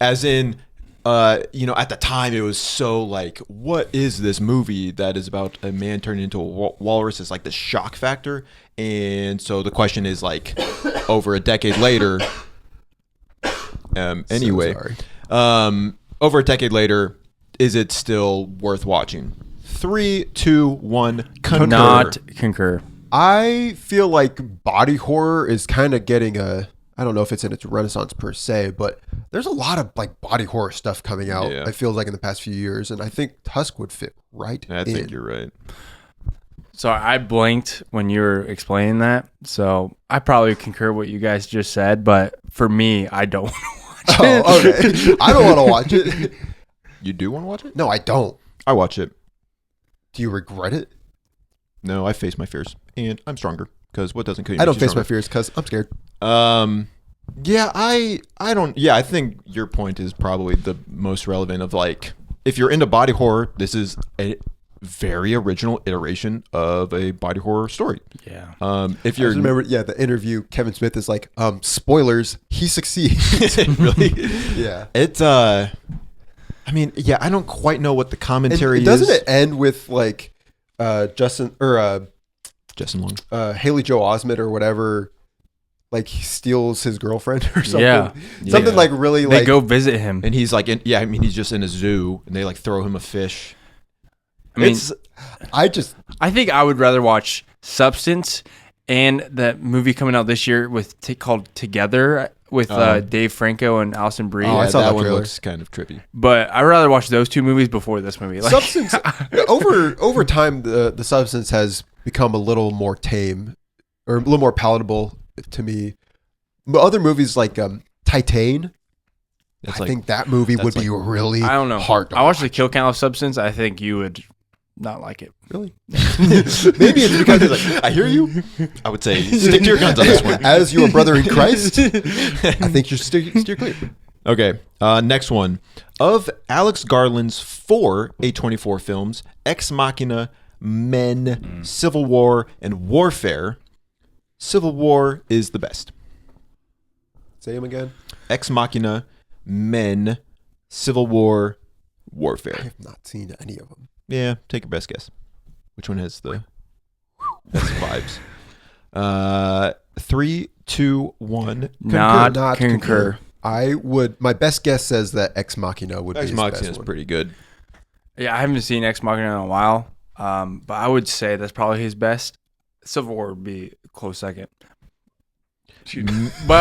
S1: as in at the time it was so what is this movie that is about a man turning into a walrus? It's like the shock factor. And so the question is over a decade later. Anyway, over a decade later, is it still worth watching? 3, 2, 1. Concur.
S2: Not concur.
S3: I feel like body horror is kind of getting I don't know if it's in its renaissance per se, but there's a lot of body horror stuff coming out.
S1: Yeah.
S3: I feel like in the past few years, and I think Tusk would fit right
S1: I think you're right.
S2: So I blanked when you were explaining that. So I probably concur what you guys just said, but for me, I don't want to watch it.
S3: Oh, okay. I don't want to watch it.
S1: You do want to watch it?
S3: No, I don't.
S1: I watch it.
S3: Do you regret it?
S1: No, I face my fears, and I'm stronger because what doesn't kill you?
S3: I don't
S1: makes you
S3: face my
S1: stronger.
S3: fears because I'm scared.
S1: Yeah, I don't. Yeah, I think your point is probably the most relevant. Of if you're into body horror, this is a very original iteration of a body horror story.
S2: Yeah.
S1: If
S3: I
S1: you're
S3: just remember, the interview. Kevin Smith is like, spoilers. He succeeds.
S1: really,
S3: Yeah.
S1: it's I mean, yeah, I don't quite know what the commentary
S3: Doesn't
S1: is.
S3: it end with Justin or
S1: Justin Long.
S3: Haley Joel Osment or whatever? He steals his girlfriend or something.
S2: Yeah.
S3: Something really
S2: They go visit him.
S1: And he's he's just in a zoo, and they throw him a fish.
S2: I mean,
S3: I
S2: think I would rather watch Substance and that movie coming out this year called Together with Dave Franco and Alison Brie.
S3: Oh, I saw that
S1: one
S3: trailer.
S1: looks kind of trippy.
S2: But I'd rather watch those two movies before this movie.
S3: Substance over time the Substance has become a little more tame or a little more palatable to me. But other movies like Titan, I think that movie would be really
S2: I don't know.
S3: hard to
S2: I watched the kill count of Substance. I think you would not like it.
S3: Really? Maybe it's because it's
S1: I hear you. I would say stick to your guns on this one.
S3: as your brother in Christ, I think you should steer clear.
S1: Okay, next one. Of Alex Garland's 4 A24 films, Ex Machina, Men, Civil War, and Warfare, Civil War is the best.
S3: Say him again.
S1: Ex Machina, Men, Civil War,
S3: I
S1: Warfare.
S3: have not seen any of them.
S1: Yeah, take your best guess. Which one has the best vibes? 3, 2, 1.
S2: Not concur.
S3: My best guess says that Ex Machina would be
S1: Ex
S3: his
S1: Machina
S3: best
S1: is
S3: one.
S1: pretty good.
S2: Yeah, I haven't seen Ex Machina in a while. But I would say that's probably his best. Civil War would be a close second. But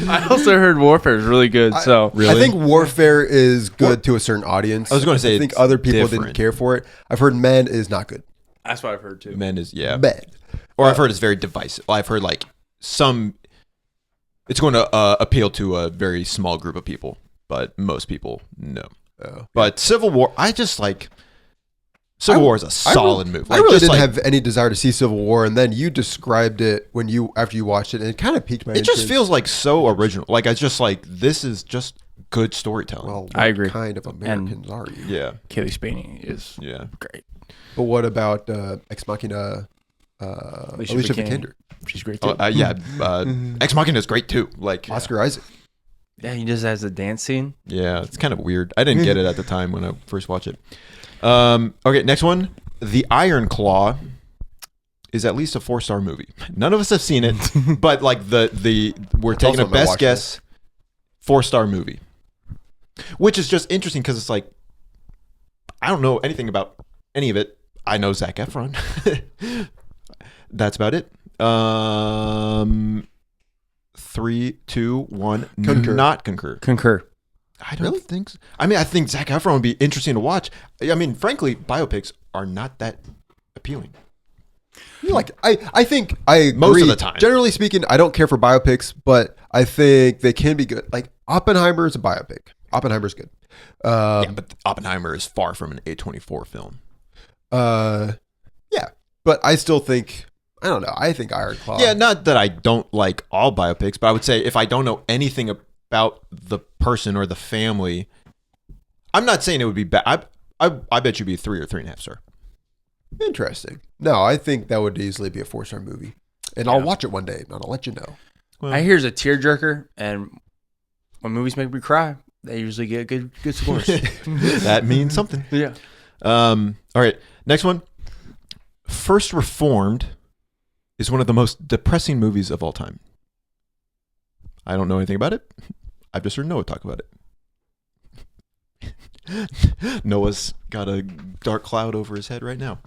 S2: I also heard Warfare is really good. So
S1: Really?
S3: I think Warfare is good to a certain audience.
S1: I was gonna say
S3: I think
S1: it's
S3: other people
S1: different.
S3: didn't care for it. I've heard Men is not good.
S2: that's what I've heard too.
S1: Men is, yeah.
S3: Men.
S1: Or I've heard it's very divisive. I've heard it's going to appeal to a very small group of people, but most people, no.
S3: Oh.
S1: But Civil War, I just Civil War is a solid movie.
S3: I really didn't have any desire to see Civil War, and then you described it after you watched it, and it kind of piqued my
S1: It
S3: interest.
S1: just feels so original. I just this is just good storytelling.
S3: Well, what
S2: I agree.
S3: kind of Americans are you?
S1: Yeah.
S2: Kaylee Spaney is
S1: Yeah.
S2: great.
S3: But what about Ex Machina? Alicia Vikander,
S2: She's great too.
S1: Yeah. Ex Machina is great too.
S3: Oscar Isaac.
S2: Yeah, he just has a dance scene.
S1: Yeah, it's kind of weird. I didn't get it at the time when I first watched it. Okay, next one. The Iron Claw is at least a 4-star movie. None of us have seen it, but we're taking
S3: also
S1: a
S3: on my
S1: best
S3: watch
S1: guess 4-star movie, which is just interesting because it's I don't know anything about any of it. I know Zac Efron. That's about it. 3, 2, 1.
S3: Concur.
S1: Not concur.
S2: Concur.
S1: I don't think so. I mean, I think Zac Efron would be interesting to watch. I mean, frankly, biopics are not that appealing.
S3: I think I agree.
S1: Most of the time.
S3: Generally speaking, I don't care for biopics, but I think they can be good. Oppenheimer is a biopic. Oppenheimer's good.
S1: Yeah, but Oppenheimer is far from an A24 film.
S3: Yeah, but I still think, I don't know. I think Iron Claw.
S1: Yeah, not that I don't like all biopics, but I would say if I don't know anything about the person or the family. I'm not saying it would be bad. I bet you'd be 3 or 3.5 star.
S3: Interesting. No, I think that would easily be a 4-star movie. And I'll watch it one day, and I'll let you know.
S2: Well, I hear it's a tearjerker, and when movies make me cry, they usually get good scores.
S1: That means something.
S2: Yeah.
S1: All right. Next one. First Reformed is one of the most depressing movies of all time. I don't know anything about it. I've just heard Noah talk about it. Noah's got a dark cloud over his head right now.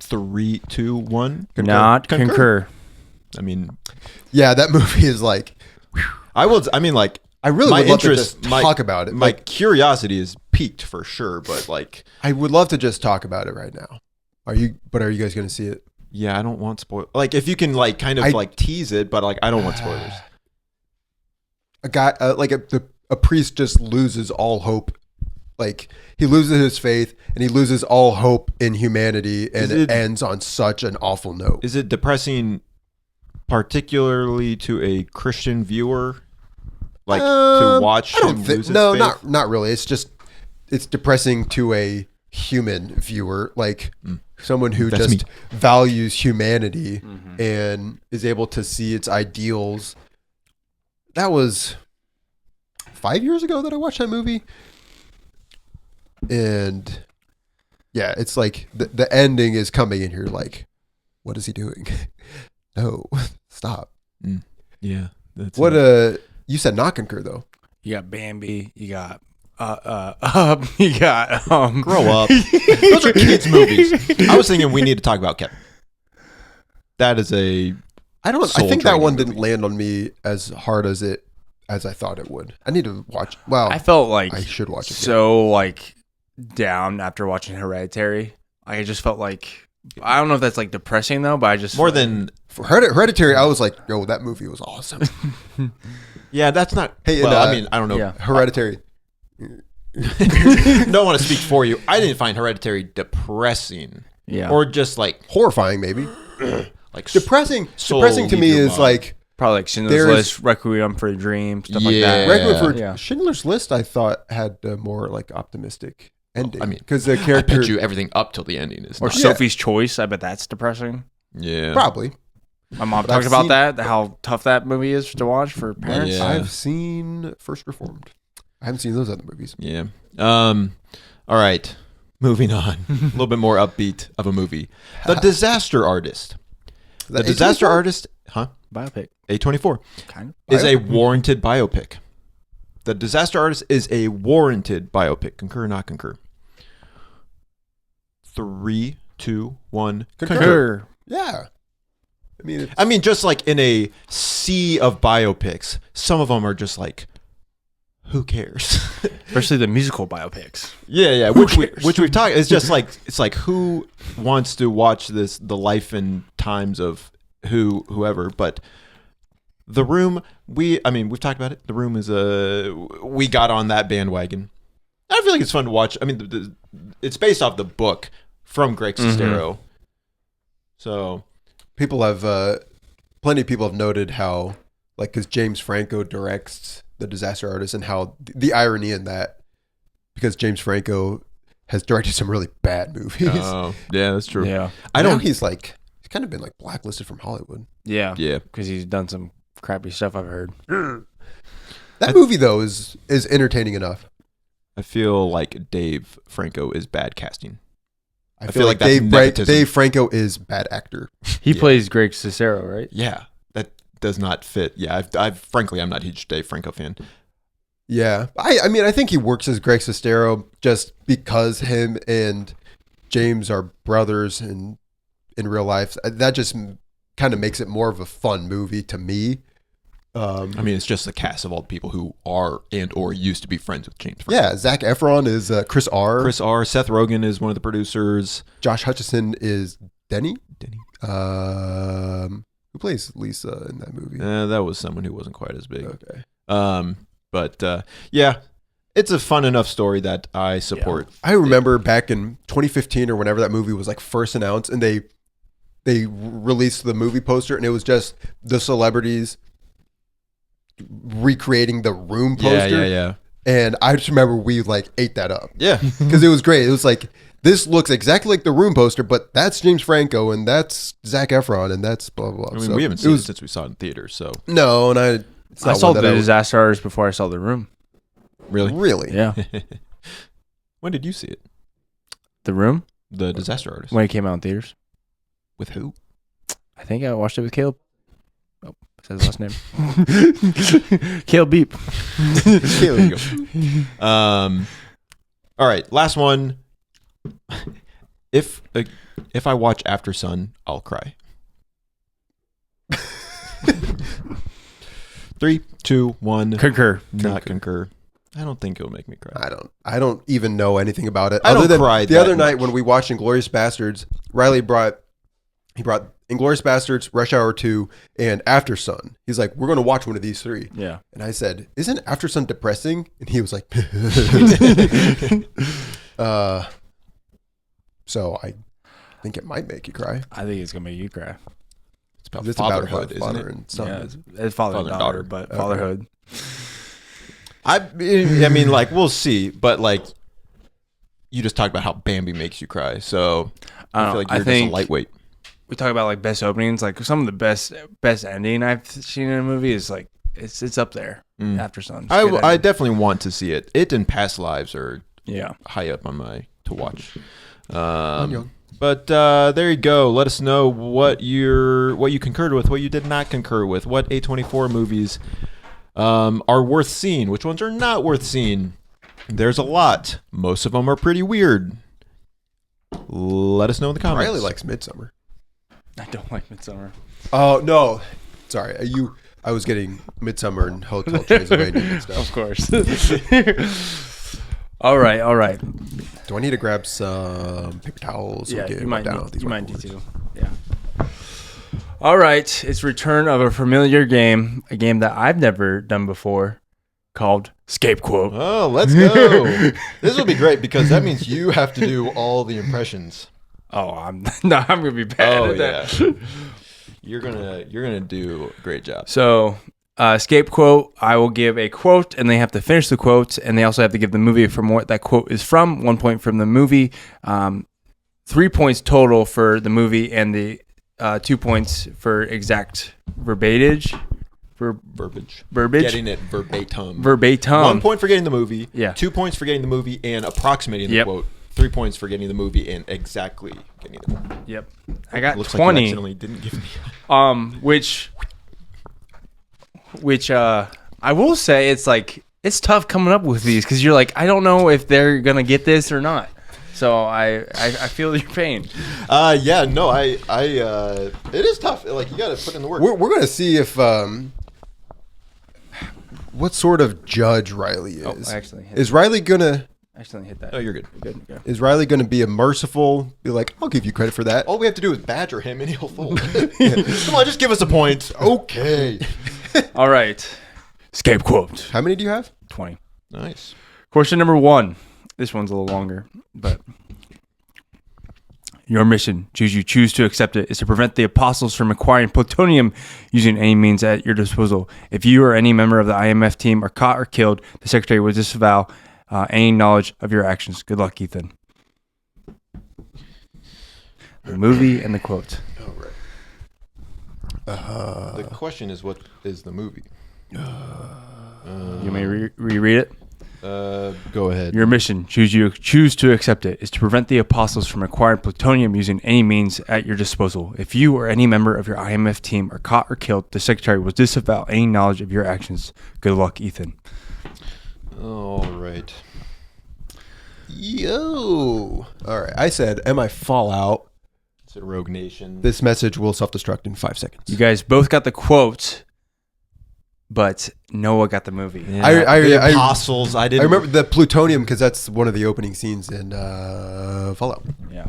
S1: 3, 2, 1.
S2: Not concur.
S1: I mean,
S3: yeah, that movie is like.
S1: I really
S3: would love to just talk about it.
S1: My curiosity is piqued for sure, but like,
S3: I would love to just talk about it right now. Are you guys going to see it?
S1: Yeah, I don't want spoilers. Like, if you can like kind of like tease it, but like, I don't want spoilers.
S3: A guy a priest just loses all hope. Like, he loses his faith and he loses all hope in humanity, and it ends on such an awful note.
S1: Is it depressing particularly to a Christian viewer? Like, to watch him lose his faith?
S3: Not really. It's depressing to a human viewer, like someone who just values humanity and is able to see its ideals. That was 5 years ago that I watched that movie. And yeah, it's like the ending is coming in here like, what is he doing? No, stop.
S1: Yeah.
S3: You said Not Concur though.
S2: You got Bambi, you got you got
S1: Grow Up. Those are kids movies. I was thinking we need to talk about Kevin. That is I
S3: think that one didn't land on me as hard as I thought it would. I need to watch. Wow.
S2: I felt like
S3: I should watch it.
S2: So like down after watching Hereditary. I just felt like, I don't know if that's like depressing though, but I just
S1: more than
S3: for Hereditary, I was like, yo, that movie was awesome.
S1: Yeah, that's not.
S3: Hey,
S1: I mean, I don't know.
S2: Yeah.
S3: Hereditary.
S1: Don't want to speak for you. I didn't find Hereditary depressing.
S2: Yeah.
S1: Or just like
S3: Horrifying, maybe.
S1: like
S3: Depressing to me is like
S2: probably like Schindler's List, Requiem for a Dream, stuff like that.
S3: Requiem for Schindler's List, I thought had a more like optimistic ending.
S1: I mean,
S3: because the character,
S1: I bet you everything up till the ending is.
S2: Or
S1: not.
S2: Sophie's Choice. I bet that's depressing.
S1: Yeah,
S3: probably.
S2: My mom talked about that, how tough that movie is to watch for parents.
S1: Yeah.
S3: I've seen First Reformed. I haven't seen those other movies.
S1: Yeah. All right. Moving on. A little bit more upbeat of a movie. The Disaster Artist. The Disaster Artist,
S2: Biopic.
S1: A24.
S2: Kind of.
S1: Is a warranted biopic. The Disaster Artist is a warranted biopic. Concur or not concur? 3, 2, 1.
S2: Concur.
S3: Yeah.
S1: I mean, just like in a sea of biopics, some of them are just like, who cares?
S2: Especially the musical biopics.
S1: Yeah. Which we've talked. It's just like, it's like, who wants to watch the life and times of whoever? But The Room, we've talked about it. The Room is we got on that bandwagon. I feel like it's fun to watch. I mean, it's based off the book from Greg Sestero. So
S3: people have plenty of people have noted how, like, because James Franco directs The Disaster Artist, and how the irony in that, because James Franco has directed some really bad movies.
S1: Oh, yeah, that's true.
S2: Yeah.
S3: He's kind of been like blacklisted from Hollywood.
S2: Yeah.
S1: Yeah.
S2: Because he's done some crappy stuff, I've heard.
S3: That movie though is entertaining enough.
S1: I feel like Dave Franco is bad casting.
S3: I feel like Dave Franco is bad actor.
S2: He plays Greg Sestero, right?
S1: Yeah, that does not fit. Yeah, frankly, I'm not a huge Dave Franco fan.
S3: Yeah, I think he works as Greg Sestero just because him and James are brothers in real life. That just kind of makes it more of a fun movie to me.
S1: I mean, it's just the cast of all the people who are and or used to be friends with James Franco.
S3: Yeah, Zac Efron is Chris R.
S1: Seth Rogen is one of the producers.
S3: Josh Hutcherson is Denny. Who plays Lisa in that movie?
S1: That was someone who wasn't quite as big.
S3: Okay.
S1: But yeah, it's a fun enough story that I support.
S3: Yeah. I remember back in 2015 or whenever that movie was like first announced, and they released the movie poster, and it was just the celebrities recreating the Room poster.
S1: Yeah.
S3: And I just remember we like ate that up.
S1: Yeah.
S3: Because it was great. It was like, this looks exactly like the Room poster, but that's James Franco and that's Zac Efron and that's blah, blah, blah.
S1: I mean, we haven't seen it since we saw it in theaters, so.
S3: No, and
S2: I saw the Disaster Artist before I saw The Room.
S3: Really?
S2: Yeah.
S1: When did you see it?
S2: The Room?
S1: The Disaster Artist.
S2: When it came out in theaters.
S1: With who?
S2: I think I watched it with Caleb. Oh, says his last name. Caleb Beep.
S1: There you go. All right, last one. If I watch After Sun, I'll cry. 3, 2, 1.
S2: Concur.
S1: Not concur. I don't think it'll make me cry.
S3: I don't even know anything about it.
S1: I don't cry
S3: the
S1: that
S3: other night
S1: much.
S3: when we watched Inglorious Basterds, Riley brought Inglorious Basterds, Rush Hour 2, and After Sun. He's like, we're going to watch one of these three.
S2: Yeah.
S3: And I said, isn't After Sun depressing? And he was like, so I think it might make you cry.
S2: I think it's going to make you cry.
S1: It's about
S3: It's
S1: fatherhood,
S3: about
S1: isn't
S3: father
S1: it?
S3: and son.
S2: Yeah, it's father and daughter, but fatherhood.
S1: I mean, like, we'll see, but like, you just talked about how Bambi makes you cry, so I feel like you're just a lightweight.
S2: We talk about like best openings, like some of the best ending I've seen in a movie is like it's up there. After Sun.
S1: I definitely want to see it. It and Past Lives are
S2: yeah
S1: high up on my to watch.
S3: young.
S1: But there you go. Let us know what you concurred with, what you did not concur with, what A24 movies are worth seeing, which ones are not worth seeing. There's a lot. Most of them are pretty weird. Let us know in the comments.
S3: Riley likes Midsummer.
S2: I don't like Midsummer.
S3: Oh no, sorry. I was getting Midsummer and Hotel Transylvania and stuff.
S2: Of course. All right.
S3: Do I need to grab some paper towels?
S2: Yeah,
S3: Okay,
S2: you might
S3: down
S2: need,
S3: these
S2: you might need
S3: whiteboards.
S2: to. Yeah. All right. It's return of a familiar game, a game that I've never done before, called Scapequote.
S1: Oh, let's go. This will be great because that means you have to do all the impressions.
S2: Oh, I'm gonna be bad at that.
S1: Yeah. You're gonna do a great job.
S2: So, Scapequote, I will give a quote, and they have to finish the quote, and they also have to give the movie from what that quote is from. 1 point from the movie, 3 points total for the movie, and the 2 points for exact verbiage.
S1: Verbiage.
S2: Verbiage.
S1: Getting it verbatim.
S2: 1
S1: point for getting the movie.
S2: Yeah.
S1: 2 points for getting the movie and approximating the
S2: Yep.
S1: quote. 3 points for getting the movie and exactly getting the quote.
S2: Yep. I got
S1: Looks like you
S2: 20.
S1: accidentally didn't give me.
S2: Which I will say it's tough coming up with these because you're like, I don't know if they're gonna get this or not. So I feel your pain.
S1: Yeah, no, it is tough. Like, you got to put in the work.
S3: We're gonna see if what sort of judge Riley is.
S2: Oh, I accidentally hit
S3: Is Riley gonna?
S2: Accidentally hit that.
S1: Oh, you're good.
S2: Good. Yeah.
S3: Is Riley gonna be a merciful? Be like, I'll give you credit for that.
S1: All we have to do is badger him and he'll fold. Come on, just give us a point. Okay.
S2: All right. Scapequote.
S3: How many do you have?
S2: 20.
S1: Nice.
S2: Question number 1. This one's a little longer, but your mission, choose you choose to accept it, is to prevent the apostles from acquiring plutonium using any means at your disposal. If you or any member of the IMF team are caught or killed, the secretary will disavow any knowledge of your actions. Good luck, Ethan. The movie and the quote.
S3: Oh, right.
S1: The question is, what is the movie?
S2: You may reread it.
S1: Go ahead.
S2: Your mission, choose to accept it, is to prevent the apostles from acquiring plutonium using any means at your disposal. If you or any member of your IMF team are caught or killed, the secretary will disavow any knowledge of your actions. Good luck, Ethan.
S1: All right.
S3: Yo. All right. I said, "Am I Fallout?"
S1: It's a Rogue Nation.
S3: This message will self-destruct in 5 seconds.
S2: You guys both got the quote, but Noah got the movie.
S1: Yeah, the apostles. I didn't.
S3: I remember the plutonium because that's one of the opening scenes in Fallout.
S2: Yeah.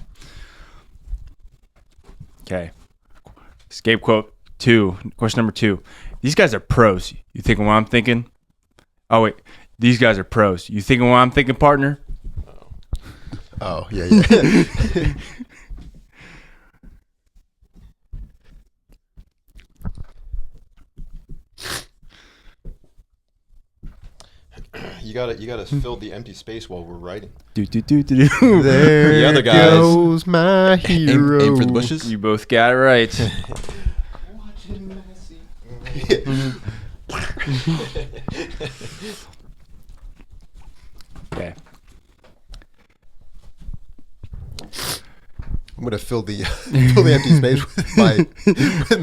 S2: Okay. Scapequote 2. Question number 2. These guys are pros. You thinking what I'm thinking? Oh, wait. These guys are pros. You thinking what I'm thinking, partner?
S3: Oh, yeah.
S1: You gotta fill the empty space while we're writing.
S2: Do.
S3: There
S1: The other guys.
S3: goes my hero.
S1: Aim for the bushes.
S2: You both got it right. Okay.
S3: I'm gonna fill the empty space with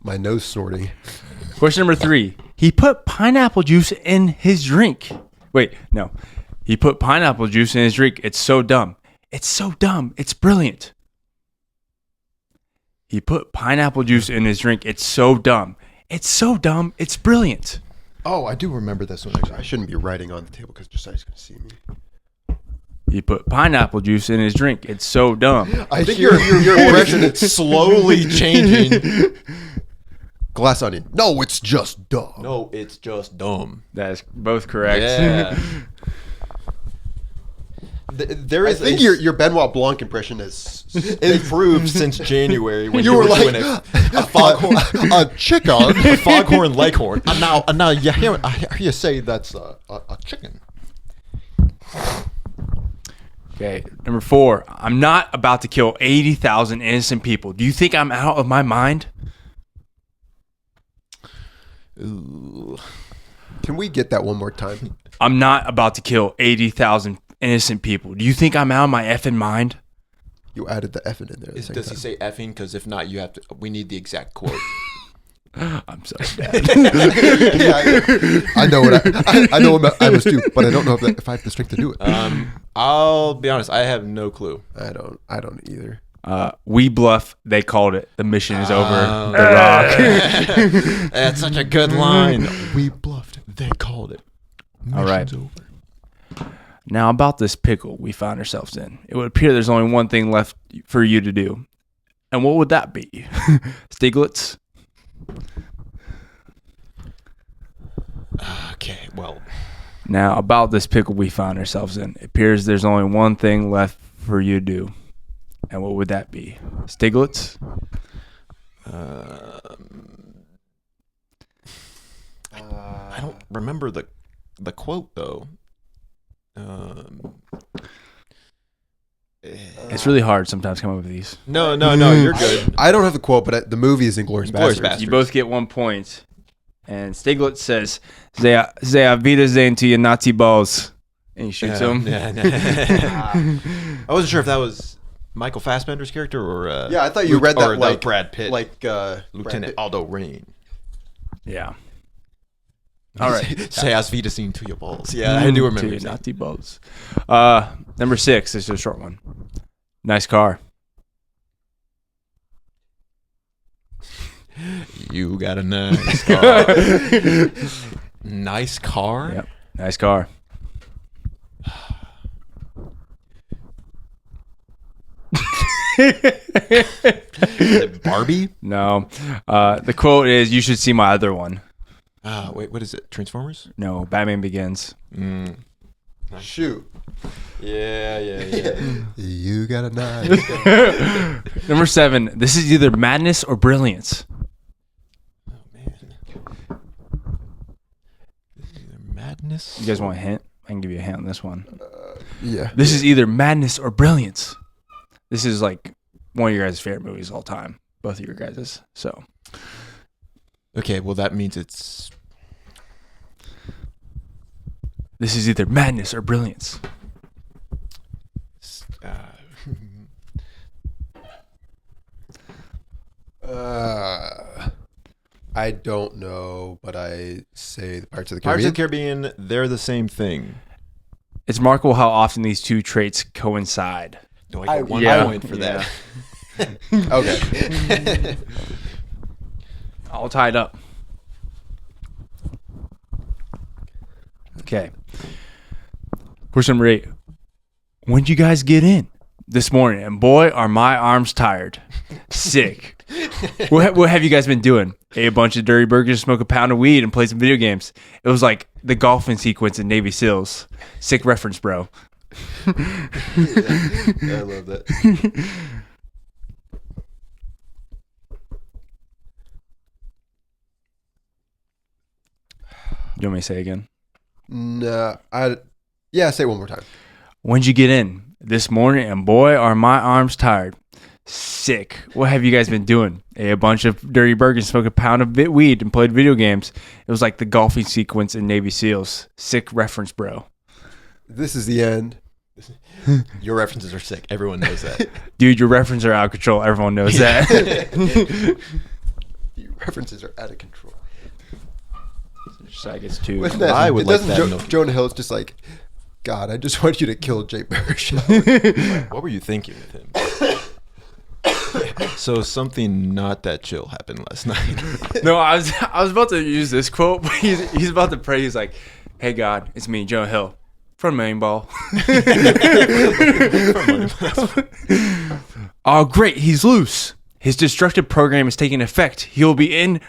S3: my nose snorting.
S2: Question number 3. He put pineapple juice in his drink. Wait, no. He put pineapple juice in his drink. It's so dumb. It's so dumb. It's brilliant. He put pineapple juice in his drink. It's so dumb. It's so dumb. It's brilliant.
S3: Oh, I do remember this one. Actually, I shouldn't be writing on the table because Josiah's gonna see me.
S2: He put pineapple juice in his drink. It's so dumb.
S3: I think your impression is
S1: slowly changing.
S3: glass onion. No, it's just dumb.
S1: No, it's just dumb.
S2: That is both correct.
S1: Yeah. There
S3: I
S1: is
S3: think your Benoit Blanc impression has
S1: improved since January when
S3: You
S1: you
S3: were
S1: were
S3: like,
S1: doing a foghorn,
S3: a chicken.
S1: a foghorn leghorn. And now you hear, I hear you say that's a chicken.
S2: Okay, number 4. I'm not about to kill 80,000 innocent people. Do you think I'm out of my mind?
S1: Ooh.
S3: Can we get that one more time?
S2: I'm not about to kill 80,000 innocent people. Do you think I'm out of my effing mind?
S3: You added the effing in there.
S1: Does he say effing? Because if not, we need the exact quote.
S2: I'm so bad.
S3: Yeah, I know what I know what I was too, but I don't know if I have the strength to do it.
S1: I'll be honest. I have no clue.
S3: I don't either.
S2: We bluff. They called it. The mission is over. The Rock.
S1: That's such a good line. We bluffed. They called it.
S2: All right.
S1: Mission's over.
S2: Now about this pickle we found ourselves in. It would appear there's only one thing left for you to do. And what would that be? Stiglitz?
S1: Okay, well.
S2: Now about this pickle we found ourselves in. It appears there's only one thing left for you to do. And what would that be? Stiglitz?
S1: I don't remember the quote though.
S2: It's really hard sometimes coming up with these.
S1: No, you're good.
S3: I don't have the quote, but the movie is Inglorious
S1: Inglorious
S3: Basterds.
S1: Basterds.
S2: You both get 1 point. And Stiglitz says, They are Wiedersehen to your Nazi balls. And he shoots him.
S1: I wasn't sure if that was Michael Fassbender's character or
S3: Yeah, I thought you read that
S1: or
S3: like
S1: Brad Pitt,
S3: like
S1: Lieutenant Aldo Rain.
S2: Yeah. All right.
S1: Say as Wiedersehen to your balls. Yeah, I do remember.
S2: To your Nazi balls. Number 6. This is a short one. Nice car.
S1: You got a nice car. Nice car?
S2: Yep. Nice car.
S1: Is it Barbie?
S2: No. The quote is, you should see my other one.
S1: Wait, what is it? Transformers?
S2: No, Batman Begins.
S3: shoot.
S1: Yeah.
S3: You got a nice.
S2: Number 7. This is either madness or brilliance.
S1: Oh, man. This is either madness.
S2: You guys want a hint? I can give you a hint on this one.
S3: Yeah.
S2: This is either madness or brilliance. This is like one of your guys' favorite movies of all time. Both of your guys'. So.
S1: Okay, well, that means it's...
S2: This is either madness or brilliance.
S3: I don't know, but I say the Pirates of the
S1: Pirates
S3: Caribbean.
S1: of the Caribbean, they're the same thing.
S2: It's remarkable how often these two traits coincide.
S1: Do I get one
S2: yeah.
S1: point for that?
S3: Okay.
S2: All tied up. Okay. Question number 8. When'd you guys get in? This morning. And boy, are my arms tired. Sick. What have you guys been doing? Ate a bunch of dirty burgers, smoke a pound of weed, and play some video games. It was like the golfing sequence in Navy SEALs. Sick reference, bro.
S3: I love that.
S2: You want me to say again?
S3: Nah, say it one more time.
S2: When'd you get in? This morning, and boy, are my arms tired. Sick. What have you guys been doing? Ate a bunch of dirty burgers, smoked a pound of weed, and played video games. It was like the golfing sequence in Navy SEALs. Sick reference, bro.
S3: This is the end.
S1: Your references are sick. Everyone knows that.
S2: Dude, your references are out of control. Everyone knows that.
S3: Your references are out of control.
S2: I guess too.
S1: I would like that.
S3: Jonah Hill's just like, God, I just want you to kill Jay Baruchel.
S1: What were you thinking with him? So something not that chill happened last night.
S2: No, I was about to use this quote, but he's about to pray. He's like, "Hey God, it's me, Jonah Hill, from Moneyball." Oh, great, he's loose. His destructive program is taking effect. He'll be in.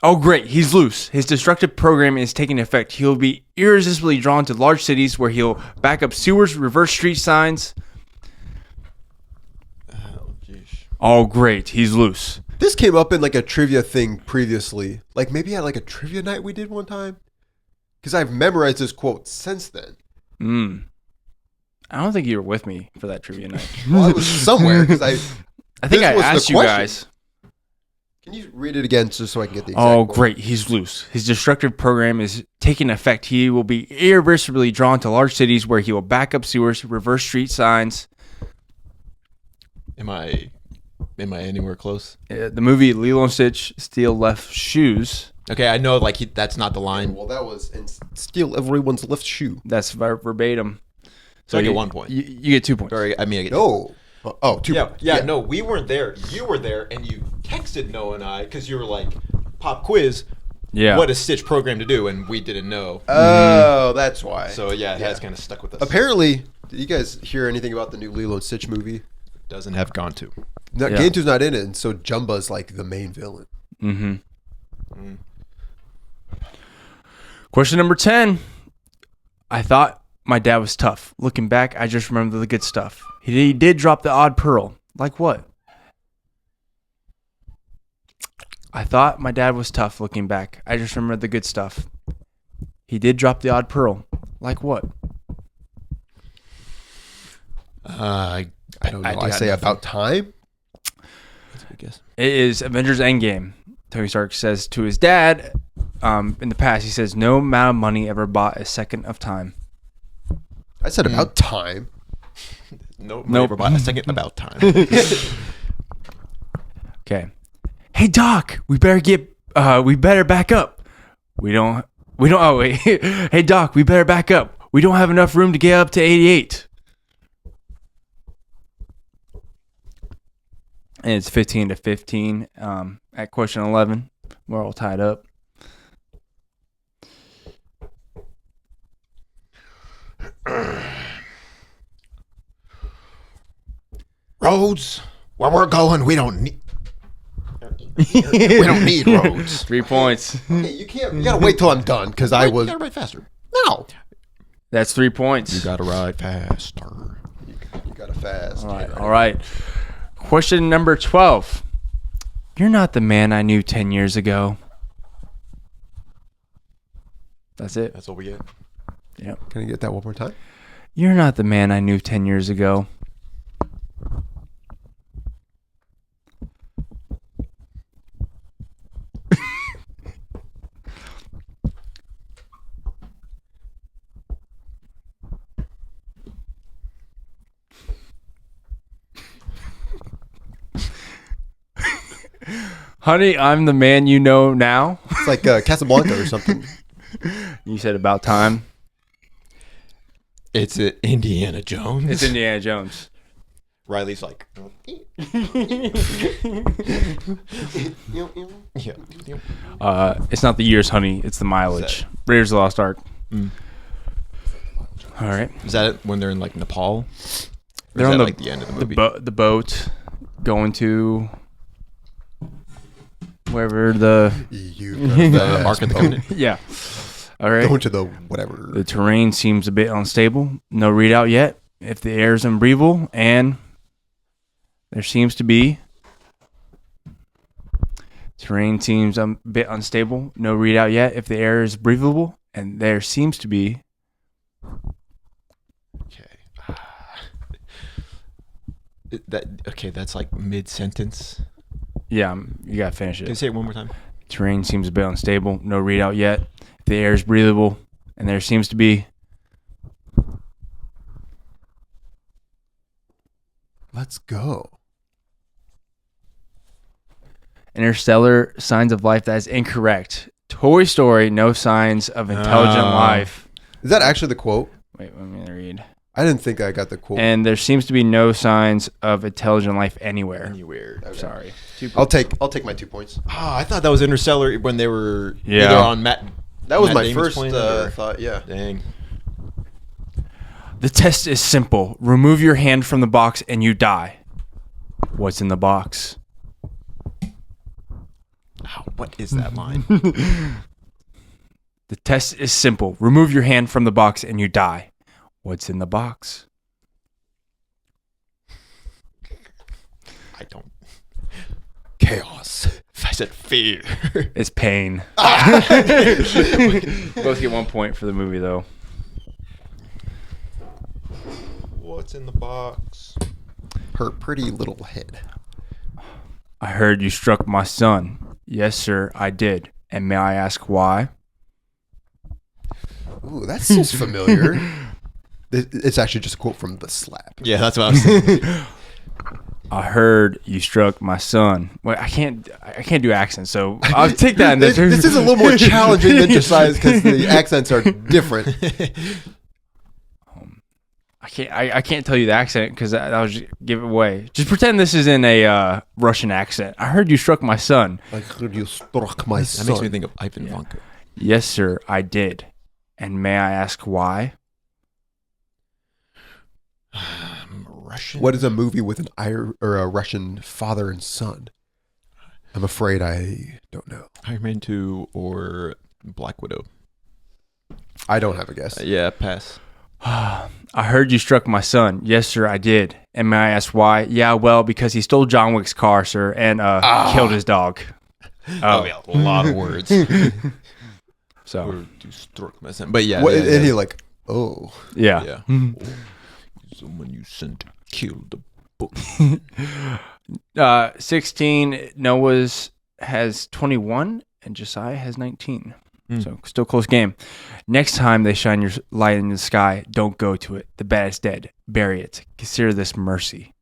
S2: Oh, great, he's loose. His destructive program is taking effect. He'll be irresistibly drawn to large cities where he'll back up sewers, reverse street signs.
S1: Oh, jeez.
S2: Oh, great, he's loose.
S3: This came up in like a trivia thing previously. Like maybe at like a trivia night we did one time. Because I've memorized this quote since then.
S2: I don't think you were with me for that trivia night.
S3: Well, I was somewhere because I
S2: think I
S3: was the
S2: asked you
S3: question.
S2: guys.
S3: Can you read it again just so I can get the exact
S2: Oh,
S3: quote?
S2: great. He's loose. His destructive program is taking effect. He will be irreversibly drawn to large cities where he will back up sewers, reverse street signs.
S1: Am I anywhere close?
S2: The movie Lilo and Stitch steal left shoes.
S1: Okay, I know that's not the line.
S3: Well, that was and steal everyone's left shoe.
S2: That's verbatim.
S1: So I get 1 point.
S2: You get 2 points.
S1: Sorry, I mean I get
S3: No. Oh, 2
S1: Yeah,
S3: points.
S1: yeah, no, we weren't there. You were there, and you texted Noah and I because you were like, "Pop quiz,
S2: Yeah.
S1: what is Stitch programmed to do?" And we didn't know.
S3: Oh, that's why.
S1: So yeah, it has kind of stuck with us.
S3: Apparently, did you guys hear anything about the new Lilo and Stitch movie?
S1: Doesn't have gone to.
S3: No,
S2: Yeah.
S3: Gantu's not in it, and so Jumba's like the main villain.
S2: Mm-hmm. Question number 10. I thought my dad was tough. Looking back, I just remember the good stuff. He did drop the odd pearl. Like what? I thought my dad was tough. Looking back, I just remember the good stuff. He did drop the odd pearl. Like what?
S3: I don't know. I
S1: got
S3: say
S1: nothing.
S3: About Time.
S1: That's a good guess.
S2: It is Avengers Endgame. Tony Stark says to his dad, in the past, he says, "No amount of money ever bought a second of time."
S3: I said About Time.
S1: Nope.
S2: Nope.
S1: About a second. About time.
S2: Okay. Hey Doc, we better back up. We don't. Oh wait. Hey Doc, we better back up. We don't have enough room to get up to 88. And it's 15-15. At question 11, we're all tied up.
S1: Roads, where we're going, we don't need. We don't need roads.
S2: 3 points.
S3: Okay, you can't. You gotta wait till I'm done because I was.
S1: You gotta ride faster.
S3: No.
S2: That's 3 points.
S1: You gotta ride faster.
S3: You gotta fast.
S2: All right. Question number 12. You're not the man I knew 10 years ago. That's it.
S1: That's what we get.
S2: Yep.
S3: Can I get that one more time?
S2: You're not the man I knew 10 years ago. Honey, I'm the man you know now.
S3: It's like Casablanca or something.
S2: You said About Time.
S1: It's Indiana Jones.
S2: It's Indiana Jones.
S1: Riley's like. Yeah.
S2: It's not the years, honey. It's the mileage. Raiders of the Lost Ark.
S1: Mm.
S2: All right.
S1: Is that it when they're in like Nepal? Or
S2: They're
S1: is
S2: on
S1: that,
S2: the
S1: like the end of the movie.
S2: the boat going to wherever the
S1: The Ark of the Covenant.
S2: yeah. All right.
S3: Going to the whatever.
S2: The terrain seems a bit unstable. No readout yet. If the air is unbreathable, and there seems to be Terrain seems a bit unstable. No readout yet if the air is breathable. And there seems to be...
S1: Okay. That's like mid-sentence.
S2: Yeah, you got to finish
S1: Can you
S2: it.
S1: say it one more time?
S2: Terrain seems a bit unstable. No readout yet if the air is breathable. And there seems to be...
S3: Let's go.
S2: Interstellar, signs of life. That is incorrect. Toy Story, no signs of intelligent life.
S3: Is that actually the quote?
S2: Wait, let me read.
S3: I didn't think I got the quote.
S2: And there seems to be no signs of intelligent life anywhere.
S1: Anywhere.
S3: Okay.
S2: Sorry.
S3: I'll take my 2 points.
S1: I thought that was Interstellar when they were
S2: Yeah.
S1: either on Matt.
S3: That was
S1: Matt
S3: my
S1: Damon's
S3: first
S1: planet or-
S3: thought. Yeah.
S1: Dang.
S2: The test is simple. Remove your hand from the box and you die. What's in the box?
S1: What is that line?
S2: The test is simple. Remove your hand from the box and you die. What's in the box?
S1: I don't.
S3: Chaos.
S1: I said fear.
S2: It's pain. Both get 1 point for the movie, though.
S1: What's in the box?
S3: Her pretty little head.
S2: I heard you struck my son. Yes, sir, I did. And may I ask why?
S3: Ooh, that seems familiar. It's actually just a quote from The Slap.
S1: Yeah, that's what I was thinking.
S2: I heard you struck my son. Wait, I can't do accents, so I'll take that.
S3: This is a little more challenging than Josiah's because the accents are different.
S2: I can't tell you the accent because I'll just give it away. Just pretend this is in a Russian accent. I heard you struck my son.
S3: I heard you struck my
S1: That
S3: son.
S1: makes me think of Ivan Vanka.
S2: Yes, sir, I did. And may I ask why?
S1: Russian.
S3: What is a movie with a Russian father and son? I'm afraid I don't know.
S1: Iron Man 2 or Black Widow?
S3: I don't have a guess.
S1: Yeah, pass.
S2: I heard you struck my son. Yes, sir, I did. And may I ask why? Yeah, well, because he stole John Wick's car, sir, and killed his dog.
S1: Oh, yeah, a lot of words.
S2: So,
S1: Or to struck my son. But yeah.
S3: What,
S1: yeah,
S3: and
S1: yeah.
S3: he like, oh.
S2: yeah.
S1: Yeah. Someone you sent killed the book.
S2: 16, Noah's has 21, and Josiah has 19. So, still close game. Next time they shine your light in the sky, don't go to it. The bad is dead. Bury it. Consider this mercy.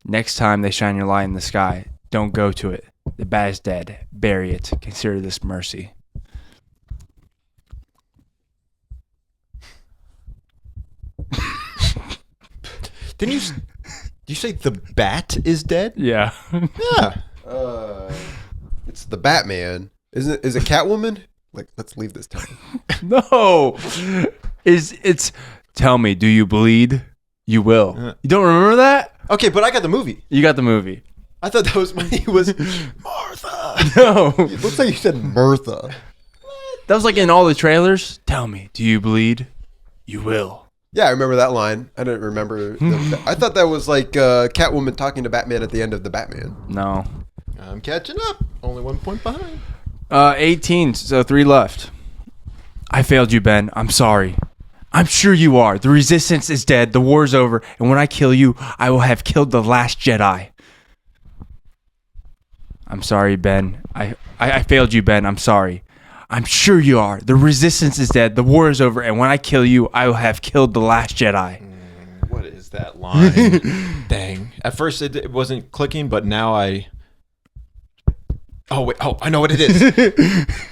S2: Next time they shine your light in the sky, don't go to it. The bad is dead. Bury it. Consider this mercy.
S1: Did you say the bat is dead?
S2: Yeah.
S1: Yeah.
S3: It's the Batman. Is it Catwoman? Like, let's leave this town.
S2: No. It's tell me, do you bleed? You will. You don't remember that?
S1: Okay, but I got the movie.
S2: You got the movie.
S1: I thought that was when he was Martha.
S2: No.
S3: It looks like you said Bertha.
S2: That was like in all the trailers. Tell me, do you bleed? You will.
S3: Yeah, I remember that line. I didn't remember. I thought that was like Catwoman talking to Batman at the end of the Batman.
S2: No.
S1: I'm catching up. Only 1 point behind.
S2: 18, so 3 left. I failed you, Ben. I'm sorry. I'm sure you are. The resistance is dead. The war's over. And when I kill you, I will have killed the last Jedi. I'm sorry, Ben. I failed you, Ben. I'm sorry. I'm sure you are. The resistance is dead. The war is over. And when I kill you, I will have killed the last Jedi.
S1: What is that line? Dang. At first it wasn't clicking, but now I... Oh, wait. Oh, I know what it is.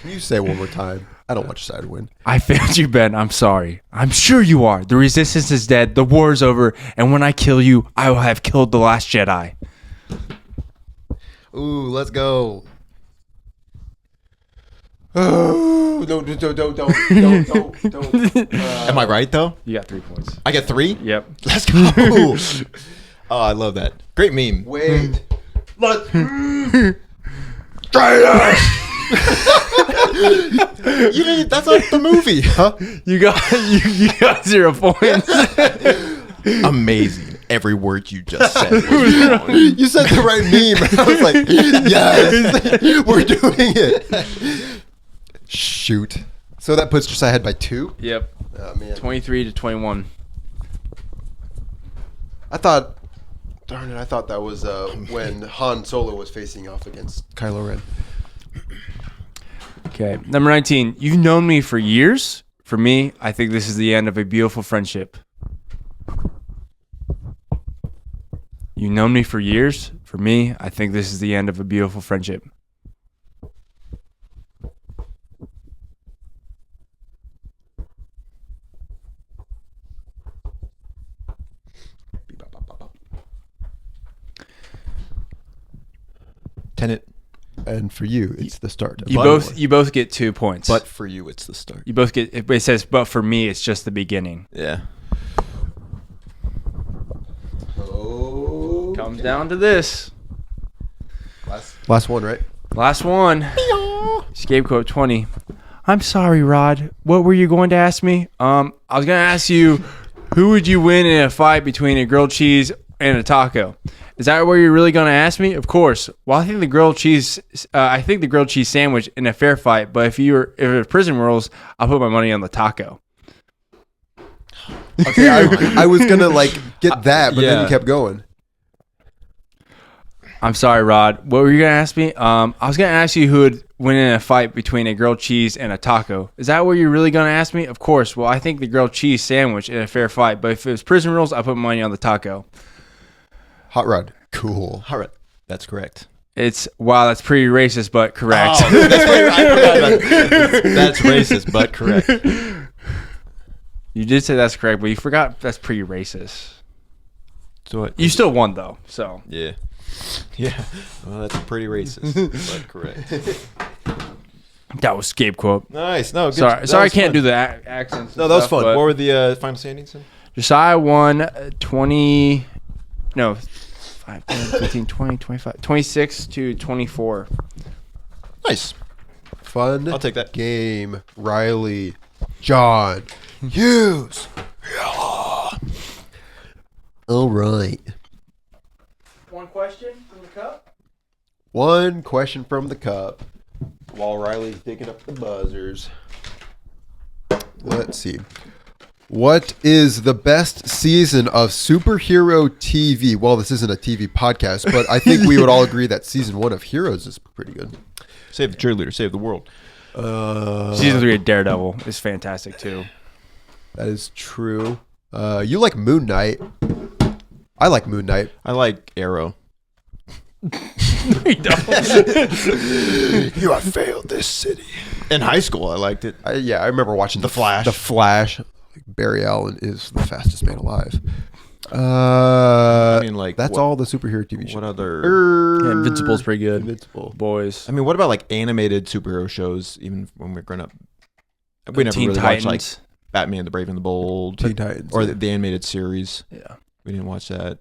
S3: Can you say it one more time? I don't want your side to win.
S2: I failed you, Ben. I'm sorry. I'm sure you are. The resistance is dead. The war is over. And when I kill you, I will have killed the last Jedi.
S3: Ooh, let's go. Oh, don't.
S1: Am I right, though?
S2: You got 3 points.
S1: I get 3?
S2: Yep.
S1: Let's go. Oh, I love that. Great meme.
S3: Wait.
S1: Let's... You didn't, that's not the movie, huh?
S2: You got 0 points.
S1: Amazing. every word you just said was wrong.
S3: You said the right meme. I was like, yes, we're doing it. Shoot. So that puts Josiah ahead by 2.
S2: Yep.
S3: Oh, man.
S2: 23 to 21.
S3: I thought that was when Han Solo was facing off against Kylo Ren.
S2: Okay. Number 19. You've known me for years. For me, I think this is the end of a beautiful friendship. You've known me for years. For me, I think this is the end of a beautiful friendship.
S1: Tenet.
S3: And for you, it's the start.
S2: You both get 2 points.
S1: But for you, it's the start.
S2: You both get. It says, but for me, it's just the beginning.
S1: Yeah.
S3: Oh,
S2: Comes down to this.
S3: last one, right?
S2: Last one. Scapequote 20. I'm sorry, Rod. What were you going to ask me? I was going to ask you, who would you win in a fight between a grilled cheese and a taco? Is that what you're really going to ask me? Of course. Well, I think the grilled cheese sandwich in a fair fight. But if it was prison rules, I'll put my money on the taco.
S3: Okay, I was gonna get that, but then you kept going.
S2: I'm sorry, Rod. What were you going to ask me? I was going to ask you who would win in a fight between a grilled cheese and a taco. Is that what you're really going to ask me? Of course. Well, I think the grilled cheese sandwich in a fair fight. But if it was prison rules, I'll put money on the taco.
S3: Hot Rod. Cool.
S1: All right. That's correct.
S2: Wow, that's pretty racist, but correct.
S1: Oh, that's racist, but correct.
S2: You did say that's correct, but you forgot that's pretty racist.
S1: So what?
S2: You still won, though. So
S1: Yeah. Yeah. Well, that's pretty racist, but correct.
S2: that was Scapequote.
S1: Nice. No, good.
S2: Sorry, I can't do the accents.
S1: No, that was fun.
S2: But
S1: What were the final standings then?
S2: Josiah won 20. No, 5, 10, 15, 20, 25, 26 to 24.
S1: Nice.
S3: Fun.
S1: I'll take that.
S3: Game. Riley. John. Hughes. All right.
S2: One question from the cup.
S3: One question from the cup while Riley's digging up the buzzers. Let's see. What is the best season of superhero TV? Well, this isn't a TV podcast, but I think we would all agree that season 1 of Heroes is pretty good.
S1: Save the cheerleader. Save the world.
S2: Season 3 of Daredevil is fantastic too.
S3: That is true. You like Moon Knight. I like Moon Knight.
S1: I like Arrow.
S2: You don't.
S3: You have failed this city.
S1: In high school, I liked it.
S3: I remember watching
S1: The Flash.
S3: The Flash. Barry Allen is the fastest man alive. That's all the superhero TV shows.
S1: What other?
S2: Yeah, Invincible's pretty good.
S3: Invincible.
S2: Boys.
S1: I mean, what about animated superhero shows? Even when we were growing up, we never
S2: Teen
S1: really
S2: Titans.
S1: watched Batman: The Brave and the Bold,
S3: Teen Titans,
S1: or
S3: yeah.
S1: the animated series.
S2: Yeah.
S1: We didn't watch that.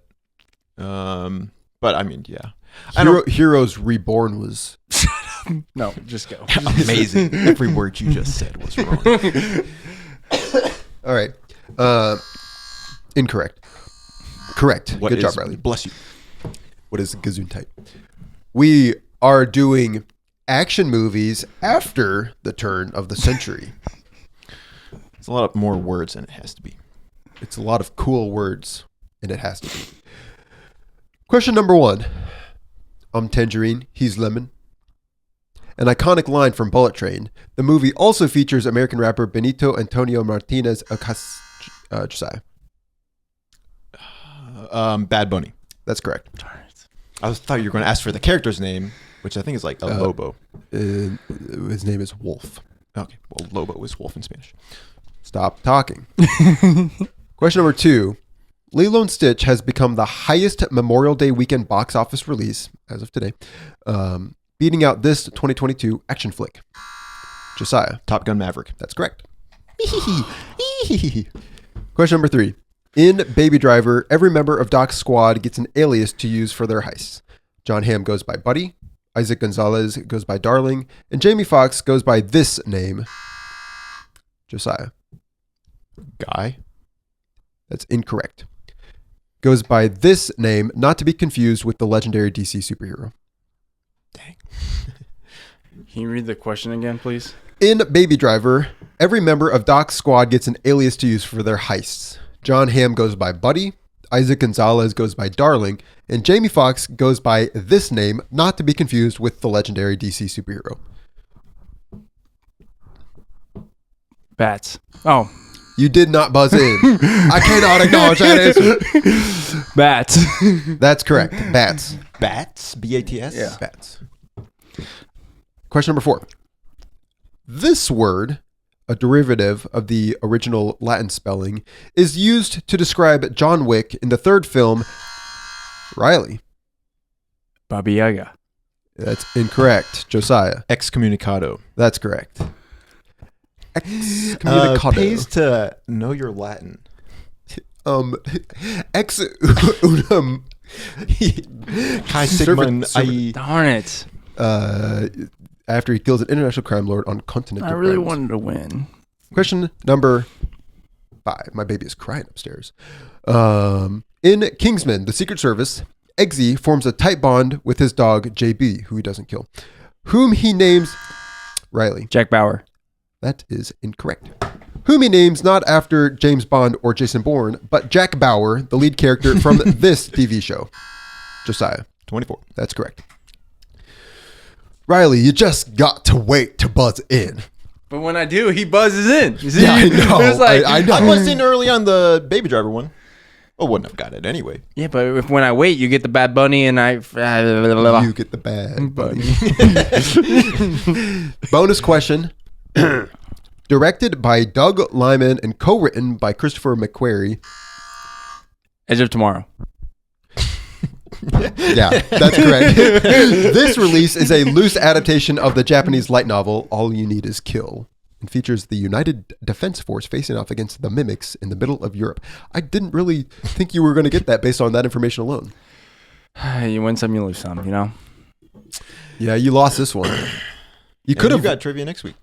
S1: But I mean, yeah.
S3: Heroes Reborn was
S2: No, just go.
S1: Amazing. Every word you just said was wrong.
S3: all right. Incorrect. Correct.
S1: What
S3: Good job,
S1: is-
S3: Riley.
S1: Bless you.
S3: What is Gesundheit? We are doing action movies after the turn of the century.
S1: It's a lot of more words than it has to be.
S3: It's a lot of cool words, and it has to be. Question number 1. I'm tangerine, he's lemon. An iconic line from Bullet Train. The movie also features American rapper Benito Antonio Martinez Josiah.
S1: Bad Bunny.
S3: That's correct.
S1: I thought you were going to ask for the character's name, which I think is like a Lobo.
S3: His name is Wolf.
S1: Okay. Well, Lobo is wolf in Spanish.
S3: Stop talking. Question number 2. Lilo and Stitch has become the highest Memorial Day weekend box office release as of today, beating out this 2022 action flick. Josiah.
S1: Top Gun Maverick.
S3: That's correct. Question number 3. In Baby Driver, every member of Doc's squad gets an alias to use for their heists. John Hamm goes by Buddy, Isaac Gonzalez goes by Darling, and Jamie Foxx goes by this name. Josiah.
S1: Guy.
S3: That's incorrect. goes by this name, not to be confused with the legendary DC superhero?
S1: Dang.
S2: Can you read the question again, please?
S3: In Baby Driver, every member of Doc's squad gets an alias to use for their heists. John Hamm goes by Buddy, Isaac Gonzalez goes by Darling, and Jamie Foxx goes by this name, not to be confused with the legendary DC superhero.
S2: Bats. Oh.
S3: You did not buzz in. I cannot acknowledge that answer.
S2: Bats.
S3: That's correct. Bats.
S1: Bats? B-A-T-S?
S2: Yeah.
S3: Bats. Question number 4. This word, a derivative of the original Latin spelling, is used to describe John Wick in the third film, Riley.
S2: Baba Yaga.
S3: That's incorrect. Josiah.
S1: Excommunicado.
S3: That's correct. Excommunicado.
S1: Pays to know your Latin.
S3: Ex unum.
S1: Kai Sigmund.
S2: Darn it.
S3: After he kills an international crime lord on continental
S2: I really
S3: crimes.
S2: wanted to win.
S3: Question number 5. My baby is crying upstairs. In Kingsman, the Secret Service, Eggsy forms a tight bond with his dog, JB, who he doesn't kill, whom he names Riley.
S2: Jack Bauer.
S3: That is incorrect. Whom he names not after James Bond or Jason Bourne, but Jack Bauer, the lead character from this TV show. Josiah.
S1: 24.
S3: That's correct. Riley, you just got to wait to buzz in.
S2: But when I do, he buzzes in. You see?
S3: Yeah, I know.
S2: It's like,
S3: I know.
S1: I buzzed in early on the Baby Driver one. Oh, wouldn't have got it anyway.
S2: Yeah, but if when I wait, you get the Bad Bunny and I...
S3: You get the bad buddy. Bonus question. Directed by Doug Liman and co-written by Christopher McQuarrie.
S2: Edge of Tomorrow.
S3: Yeah, that's correct. This release is a loose adaptation of the Japanese light novel All You Need Is Kill and features the United Defense Force facing off against the Mimics in the middle of Europe. I didn't really think you were going to get that based on that information alone.
S2: You win some, you lose some, you know?
S3: Yeah, you lost this one. You could
S1: You
S3: have
S1: got trivia next week.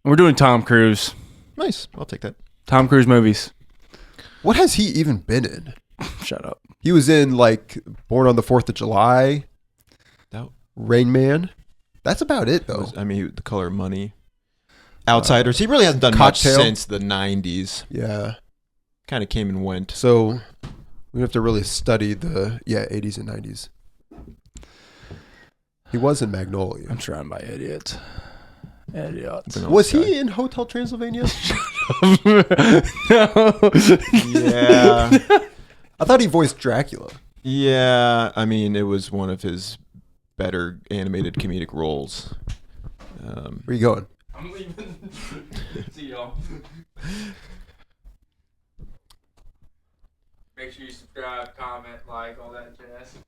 S2: We're doing Tom Cruise.
S1: Nice. I'll take that.
S2: Tom Cruise movies.
S3: What has he even been in?
S2: Shut up.
S3: He was in like Born on the 4th of July, Rain Man. That's about it though.
S1: The Color of Money. Outsiders. He really hasn't done
S3: Cocktail.
S1: much since the 90s.
S3: Yeah.
S1: Kind of came and went.
S3: So we have to really study the 80s and 90s. He was in Magnolia.
S2: I'm surrounded by idiots. Idiots.
S3: Was he in Hotel Transylvania?
S2: No.
S1: Yeah.
S3: I thought he voiced Dracula.
S1: Yeah. It was one of his better animated comedic roles.
S3: Where are you going?
S2: I'm leaving. See y'all. Make sure you subscribe, comment, like, all that jazz.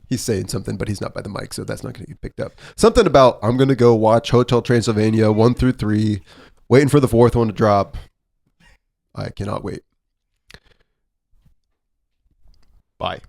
S3: He's saying something, but he's not by the mic, so that's not going to get picked up. Something about, I'm going to go watch Hotel Transylvania 1 through 3, waiting for the 4th one to drop. I cannot wait.
S1: Bye.